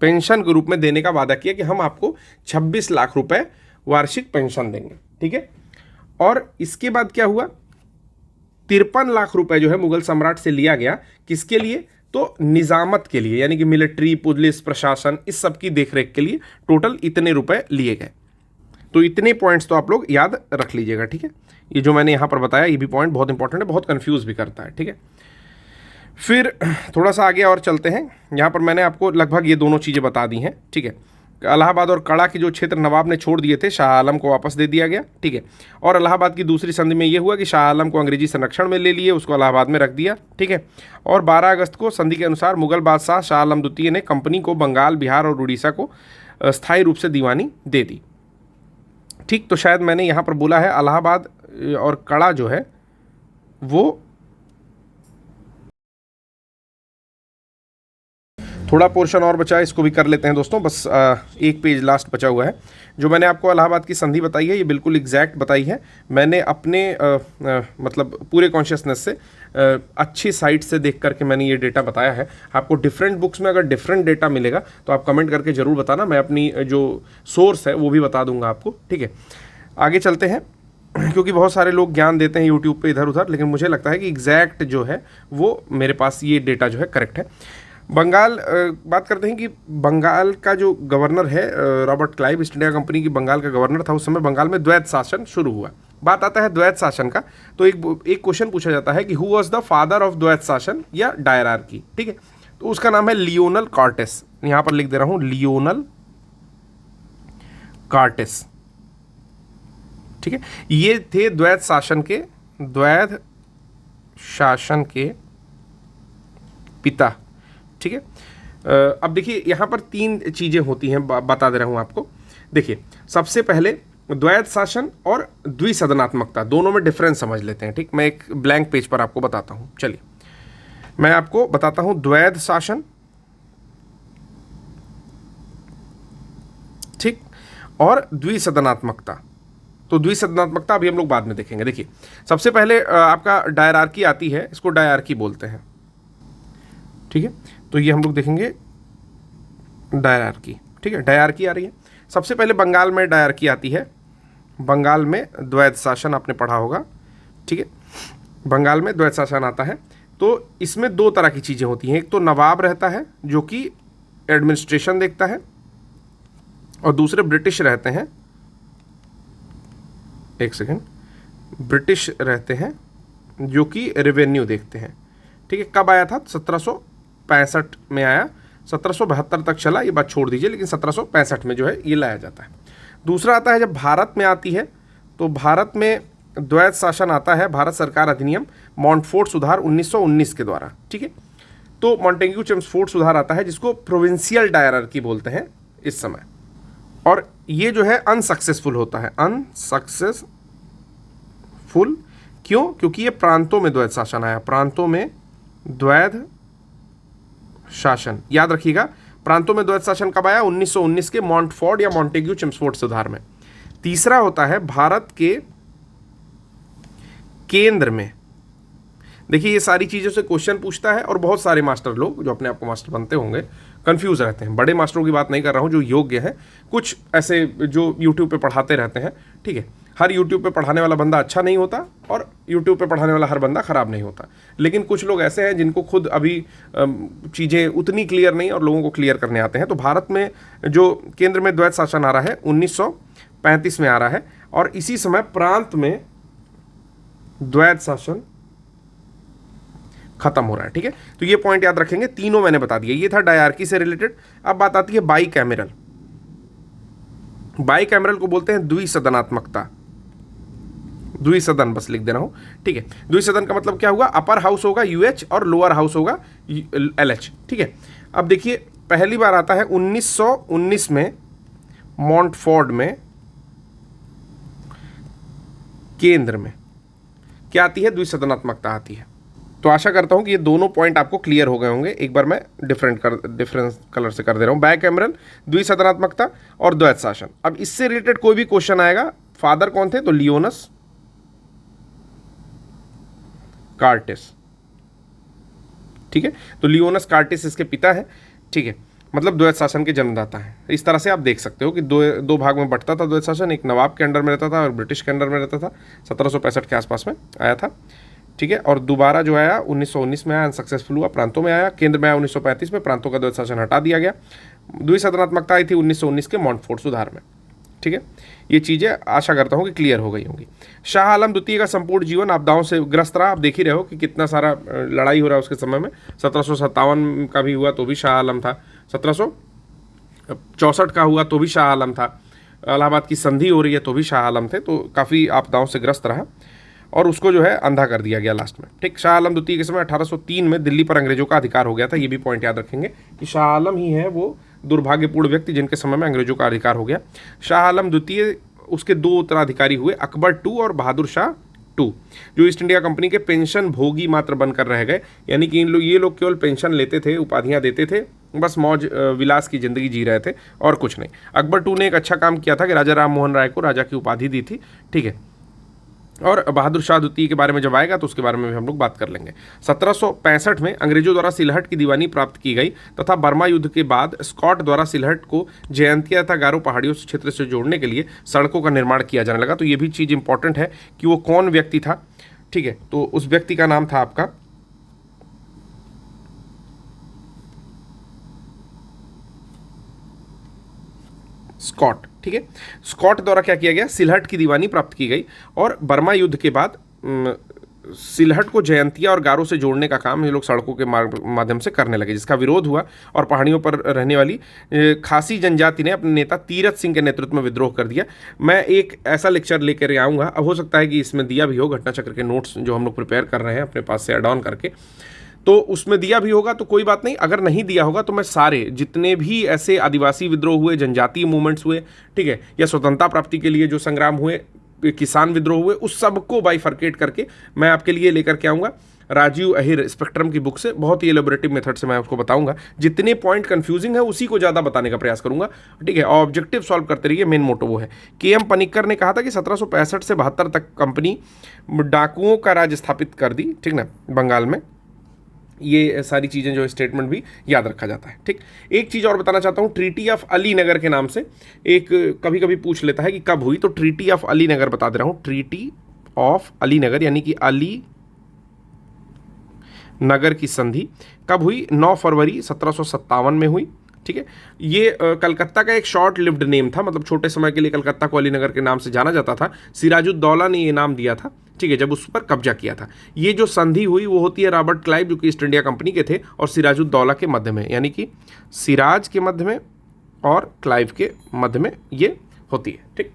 पेंशन के रूप में देने का वादा किया कि हम आपको 26 लाख रुपए वार्षिक पेंशन देंगे। ठीक है, और इसके बाद क्या हुआ, 53 लाख रुपए जो है मुगल सम्राट से लिया गया। किसके लिए, तो निजामत के लिए, यानी कि मिलिट्री, पुलिस, प्रशासन, इस सब की देखरेख के लिए टोटल इतने रुपए लिए गए। तो इतने पॉइंट्स तो आप लोग याद रख लीजिएगा। ठीक है, ये जो मैंने यहां पर बताया ये भी पॉइंट बहुत इंपॉर्टेंट है, बहुत कंफ्यूज भी करता है। ठीक है, फिर थोड़ा सा आगे और चलते हैं। यहाँ पर मैंने आपको लगभग ये दोनों चीज़ें बता दी हैं। ठीक है, इलाहाबाद और कड़ा के जो क्षेत्र नवाब ने छोड़ दिए थे, शाह आलम को वापस दे दिया गया। ठीक है, और इलाहाबाद की दूसरी संधि में ये हुआ कि शाह आलम को अंग्रेजी संरक्षण में ले लिए, उसको इलाहाबाद में रख दिया। ठीक है, और 12 अगस्त को संधि के अनुसार मुगल बादशाह शाह आलम द्वितीय ने कंपनी को बंगाल, बिहार और उड़ीसा को स्थायी रूप से दीवानी दे दी। ठीक, तो शायद मैंने यहाँ पर बोला है इलाहाबाद और कड़ा जो है वो थोड़ा पोर्शन और बचा है, इसको भी कर लेते हैं दोस्तों। बस एक पेज लास्ट बचा हुआ है। जो मैंने आपको इलाहाबाद की संधि बताई है ये बिल्कुल एग्जैक्ट बताई है मैंने अपने मतलब पूरे कॉन्शियसनेस से, अच्छी साइट से देख करके मैंने ये डेटा बताया है। आपको डिफरेंट बुक्स में अगर डिफरेंट डेटा मिलेगा तो आप कमेंट करके ज़रूर बताना, मैं अपनी जो सोर्स है वो भी बता दूंगा आपको। ठीक है, आगे चलते हैं, क्योंकि बहुत सारे लोग ज्ञान देते हैं यूट्यूब पे इधर उधर, लेकिन मुझे लगता है कि एग्जैक्ट जो है वो मेरे पास ये डेटा जो है करेक्ट है। बंगाल, बात करते हैं कि बंगाल का जो गवर्नर है Robert Clive, east India company की बंगाल का गवर्नर था। उस समय बंगाल में द्वैत शासन शुरू हुआ। बात आता है द्वैत शासन का, तो एक क्वेश्चन पूछा जाता है कि who was the father of द्वैत शासन या डायरार्की। ठीक है, तो उसका नाम है लियोनल कार्टेस। यहां पर लिख दे रहा हूं, लियोनल कार्टेस। ठीक है, ये थे द्वैत शासन के पिता। ठीक है, अब देखिए यहाँ पर 3 चीज़ें होती हैं, बता दे रहा हूँ आपको। देखिए, सबसे पहले द्वैत शासन और द्विसदनात्मकता, दोनों में डिफरेंस समझ लेते हैं। ठीक, मैं एक ब्लैंक पेज पर आपको बताता हूँ। चलिए, मैं आपको बताता हूँ द्वैत शासन, ठीक, और द्विसदनात्मकता। तो द्विसदनात्मकता अभी हम लोग बाद में देखेंगे। देखिए, सबसे पहले आपका डायरार्की आती है, इसको डायरार्की बोलते हैं। ठीक है, तो ये हम लोग देखेंगे डायरार्की। ठीक है, डायरार्की आ रही है। सबसे पहले बंगाल में डायरार्की आती है। बंगाल में द्वैत शासन आपने पढ़ा होगा। ठीक है, बंगाल में द्वैत शासन आता है। तो इसमें 2 तरह की चीज़ें होती हैं, एक तो नवाब रहता है जो कि एडमिनिस्ट्रेशन देखता है, और दूसरे ब्रिटिश रहते हैं, एक सेकेंड, ब्रिटिश रहते हैं जो कि रेवेन्यू देखते हैं। ठीक है, कब आया था, 1765 में आया, 1772 तक चला, ये बात छोड़ दीजिए, लेकिन 1765 में जो है ये लाया जाता है। दूसरा आता है जब भारत में आती है, तो भारत में द्वैत शासन आता है, भारत सरकार अधिनियम मॉन्टफोर्ट सुधार 1919 के द्वारा। ठीक है, तो मॉन्टेग्यू चेम्सफोर्ड सुधार आता है जिसको प्रोविंशियल डायरार्की बोलते हैं इस समय, और ये जो है अनसक्सेसफुल होता है। अनसक्सेसफुल क्यों, क्योंकि ये प्रांतों में द्वैत शासन आया, प्रांतों में द्वैत शासन। याद रखिएगा, प्रांतों में द्वैत शासन कब आया, 1919 के मॉन्टफोर्ड या मॉन्टेग्यू चेम्सफोर्ड सुधार में। तीसरा होता है भारत के केंद्र में। देखिए, ये सारी चीज़ों से क्वेश्चन पूछता है, और बहुत सारे मास्टर लोग जो अपने आप को मास्टर बनते होंगे कंफ्यूज रहते हैं। बड़े मास्टरों की बात नहीं कर रहा हूँ, जो योग्य हैं, कुछ ऐसे जो यूट्यूब पे पढ़ाते रहते हैं। ठीक है, हर यूट्यूब पे पढ़ाने वाला बंदा अच्छा नहीं होता, और यूट्यूब पे पढ़ाने वाला हर बंदा ख़राब नहीं होता, लेकिन कुछ लोग ऐसे हैं जिनको खुद अभी चीज़ें उतनी क्लियर नहीं और लोगों को क्लियर करने आते हैं। तो भारत में जो केंद्र में द्वैत शासन आ रहा है 1935 में आ रहा है, और इसी समय प्रांत में द्वैत शासन खत्म हो रहा है। ठीक है, तो ये पॉइंट याद रखेंगे। तीनों मैंने बता दिया, ये था डायरार्की से रिलेटेड। अब बात आती है बाई कैमरल। बाई कैमरल को बोलते हैं द्विसदनात्मकता। द्विसदन बस लिख दे रहा हूं। ठीक है, द्विसदन का मतलब क्या हुआ, अपर हाउस होगा यूएच और लोअर हाउस होगा एलएच। ठीक है, अब देखिए पहली बार आता है 1919 में मॉन्टफोर्ड में केंद्र में। क्या आती है? द्विसदनात्मकता आती है। तो आशा करता हूं कि ये दोनों पॉइंट आपको क्लियर हो गए होंगे। एक बार मैं डिफरेंस कलर से कर दे रहा हूं। बायकैमरल, द्विसदनात्मकता और द्वैत शासन। अब इससे रिलेटेड कोई भी क्वेश्चन आएगा, फादर कौन थे? तो लियोनस कार्टिस। ठीक है, तो लियोनस कार्टिस इसके पिता है। ठीक है, मतलब द्वैत शासन के जन्मदाता हैं। इस तरह से आप देख सकते हो कि दो भाग में बंटता था द्वैत शासन। एक नवाब के अंडर में रहता था और ब्रिटिश के अंडर में रहता था। 1765 के आसपास में आया था। ठीक है, और दोबारा जो आया 1919 में आया, अनसक्सेसफुल हुआ, प्रांतों में आया। केंद्र में आया 1935 में, प्रांतों का द्वैत शासन हटा दिया गया। द्विसदनात्मकता आई थी 1919 के मॉन्टफोर्ड सुधार में। ठीक है, ये चीज़ें आशा करता हूँ कि क्लियर हो गई होंगी। शाह आलम द्वितीय का संपूर्ण जीवन आपदाओं से ग्रस्त रहा। आप देख ही रहे हो कि कितना सारा लड़ाई हो रहा है उसके समय में। 1757 का भी हुआ तो भी शाह आलम था, 1764 का हुआ तो भी शाह आलम था, इलाहाबाद की संधि हो रही है तो भी शाह आलम थे। तो काफ़ी आपदाओं से ग्रस्त रहा और उसको जो है अंधा कर दिया गया लास्ट में। ठीक, शाह आलम द्वितीय के समय 1803 में दिल्ली पर अंग्रेजों का अधिकार हो गया था। ये भी पॉइंट याद रखेंगे कि शाह आलम ही है वो दुर्भाग्यपूर्ण व्यक्ति जिनके समय में अंग्रेजों का अधिकार हो गया। शाह आलम द्वितीय, उसके दो उत्तराधिकारी हुए, अकबर टू और बहादुर शाह टू, जो ईस्ट इंडिया कंपनी के पेंशन भोगी मात्र बनकर रह गए। यानी कि ये लोग केवल पेंशन लेते थे, उपाधियां देते थे, बस मौज विलास की जिंदगी जी रहे थे और कुछ नहीं। अकबर टू ने एक अच्छा काम किया था कि राजा राम मोहन राय को राजा की उपाधि दी थी। ठीक है, और बहादुर शाह द्वितीय के बारे में जब आएगा तो उसके बारे में भी हम लोग बात कर लेंगे। 1765 में अंग्रेजों द्वारा सिलहट की दीवानी प्राप्त की गई तथा बर्मा युद्ध के बाद स्कॉट द्वारा सिलहट को जयंतिया तथा गारो पहाड़ियों क्षेत्र से जोड़ने के लिए सड़कों का निर्माण किया जाने लगा। तो ये भी चीज़ इंपॉर्टेंट है कि वो कौन व्यक्ति था। ठीक है, तो उस व्यक्ति का नाम था आपका स्कॉट। ठीक है, स्कॉट द्वारा क्या किया गया? सिलहट की दीवानी प्राप्त की गई और बर्मा युद्ध के बाद सिलहट को जयंतिया और गारो से जोड़ने का काम ये लोग सड़कों के माध्यम से करने लगे, जिसका विरोध हुआ और पहाड़ियों पर रहने वाली खासी जनजाति ने अपने नेता तीरथ सिंह के नेतृत्व में विद्रोह कर दिया। मैं एक ऐसा लेक्चर लेकर आऊँगा, अब हो सकता है कि इसमें दिया भी हो, घटना चक्र के नोट्स जो हम लोग प्रिपेयर कर रहे हैं अपने पास से ऐड ऑन करके, तो उसमें दिया भी होगा तो कोई बात नहीं। अगर नहीं दिया होगा तो मैं सारे जितने भी ऐसे आदिवासी विद्रोह हुए, जनजातीय मूवमेंट्स हुए, ठीक है, या स्वतंत्रता प्राप्ति के लिए जो संग्राम हुए, किसान विद्रोह हुए, उस सबको बाइफरकेट करके मैं आपके लिए लेकर के आऊँगा। राजीव अहिर स्पेक्ट्रम की बुक से बहुत ही एलोबरेटिव मेथड से मैं उसको बताऊंगा। जितने पॉइंट कंफ्यूजिंग है उसी को ज़्यादा बताने का प्रयास करूंगा। ठीक है, ऑब्जेक्टिव सॉल्व करते रहिए, मेन मोटो वो है। के.एम. पनिक्कर ने कहा था कि 1765 से 72 तक कंपनी डाकुओं का राज स्थापित कर दी। ठीक ना, बंगाल में। ये सारी चीज़ें जो स्टेटमेंट भी याद रखा जाता है। ठीक, एक चीज़ और बताना चाहता हूँ, ट्रीटी ऑफ अलीनगर के नाम से एक कभी कभी पूछ लेता है कि कब हुई, तो ट्रीटी ऑफ अलीनगर बता दे रहा हूँ। ट्रीटी ऑफ अलीनगर यानी कि अली नगर की संधि कब हुई? 9 फरवरी 1757 में हुई। ठीक है, ये कलकत्ता का एक शॉर्ट लिव्ड नेम था, मतलब छोटे समय के लिए कलकत्ता को अलीनगर के नाम से जाना जाता था। सिराजुद्दौला ने ये नाम दिया था, ठीक है, जब उस पर कब्जा किया था। ये जो संधि हुई वो होती है रॉबर्ट क्लाइव, जो कि ईस्ट इंडिया कंपनी के थे, और सिराजुद्दौला के मध्य में, यानी कि सिराज के मध्य में और क्लाइव के मध्य में ये होती है। ठीक,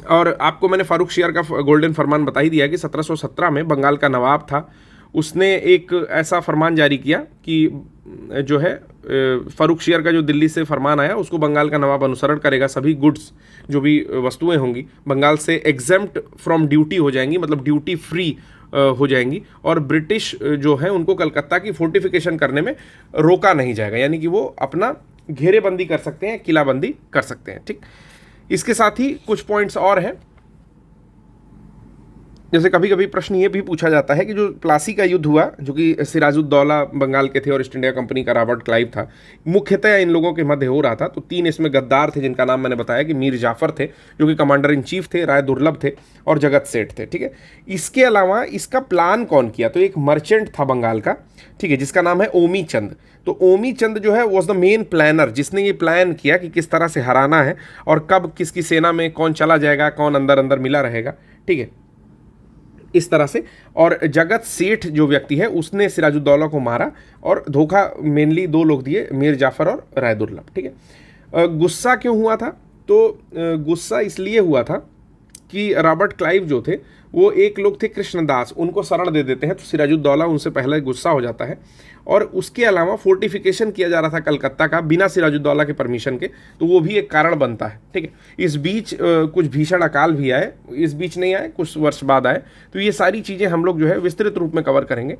और आपको मैंने फारूक शियार का गोल्डन फरमान बता ही दिया कि 1717 में बंगाल का नवाब था, उसने एक ऐसा फरमान जारी किया कि जो है फारूक शियार का जो दिल्ली से फरमान आया उसको बंगाल का नवाब अनुसरण करेगा। सभी गुड्स, जो भी वस्तुएं होंगी बंगाल से एग्जेम्प्ट फ्रॉम ड्यूटी हो जाएंगी, मतलब ड्यूटी फ्री हो जाएंगी, और ब्रिटिश जो है उनको कलकत्ता की फोर्टिफिकेशन करने में रोका नहीं जाएगा, यानी कि वो अपना घेरेबंदी कर सकते हैं, किलाबंदी कर सकते हैं। ठीक, इसके साथ ही कुछ पॉइंट्स और हैं, जैसे कभी कभी प्रश्न ये भी पूछा जाता है कि जो प्लासी का युद्ध हुआ, जो कि सिराजुद्दौला बंगाल के थे और ईस्ट इंडिया कंपनी का रॉबर्ट क्लाइव था, मुख्यतः इन लोगों के मध्य हो रहा था। तो 3 इसमें गद्दार थे, जिनका नाम मैंने बताया कि मीर जाफर थे, जो कि कमांडर इन चीफ थे, राय दुर्लभ थे, और जगत सेठ थे। ठीक है, इसके अलावा इसका प्लान कौन किया? तो एक मर्चेंट था बंगाल का, ठीक है, जिसका नाम है ओमी चंद। तो ओमी चंद जो है वॉज द मेन प्लानर, जिसने ये प्लान किया कि किस तरह से हराना है और कब किसकी सेना में कौन चला जाएगा, कौन अंदर अंदर मिला रहेगा। ठीक है, इस तरह से। और जगत सेठ जो व्यक्ति है उसने सिराजुद्दौला को मारा, और धोखा मेनली 2 लोग दिए, मीर जाफर और राय दुर्लभ। ठीक है, गुस्सा क्यों हुआ था? तो गुस्सा इसलिए हुआ था कि रॉबर्ट क्लाइव जो थे वो एक लोग थे कृष्णदास, उनको शरण दे देते हैं, तो सिराजुद्दौला उनसे पहले गुस्सा हो जाता है। और उसके अलावा फोर्टिफिकेशन किया जा रहा था कलकत्ता का बिना सिराजुद्दौला के परमिशन के, तो वो भी एक कारण बनता है। ठीक है, इस बीच कुछ भीषण अकाल भी आए, इस बीच नहीं आए, कुछ वर्ष बाद आए। तो ये सारी चीज़ें हम लोग जो है विस्तृत रूप में कवर करेंगे।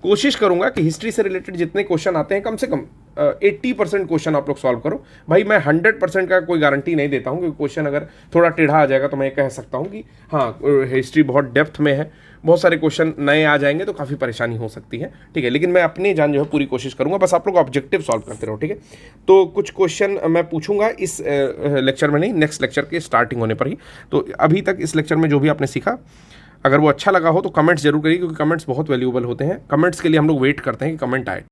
कोशिश करूंगा कि हिस्ट्री से रिलेटेड जितने क्वेश्चन आते हैं कम से कम 80% क्वेश्चन आप लोग सॉल्व करो। भाई मैं 100% का कोई गारंटी नहीं देता हूँ, क्योंकि क्वेश्चन अगर थोड़ा टेढ़ा आ जाएगा तो मैं कह सकता हूँ कि हाँ हिस्ट्री बहुत डेप्थ में है, बहुत सारे क्वेश्चन नए आ जाएंगे तो काफ़ी परेशानी हो सकती है। ठीक है, लेकिन मैं अपनी जान जो है पूरी कोशिश करूंगा, बस आप लोग ऑब्जेक्टिव सॉल्व करते रहो। ठीक है, तो कुछ क्वेश्चन मैं पूछूंगा इस लेक्चर में नहीं, नेक्स्ट लेक्चर के स्टार्टिंग होने पर ही। तो अभी तक इस लेक्चर में जो भी आपने सीखा, अगर वो अच्छा लगा हो तो कमेंट्स जरूर करिए, क्योंकि कमेंट्स बहुत वैल्यूएबल होते हैं। कमेंट्स के लिए हम लोग वेट करते हैं कि कमेंट आए।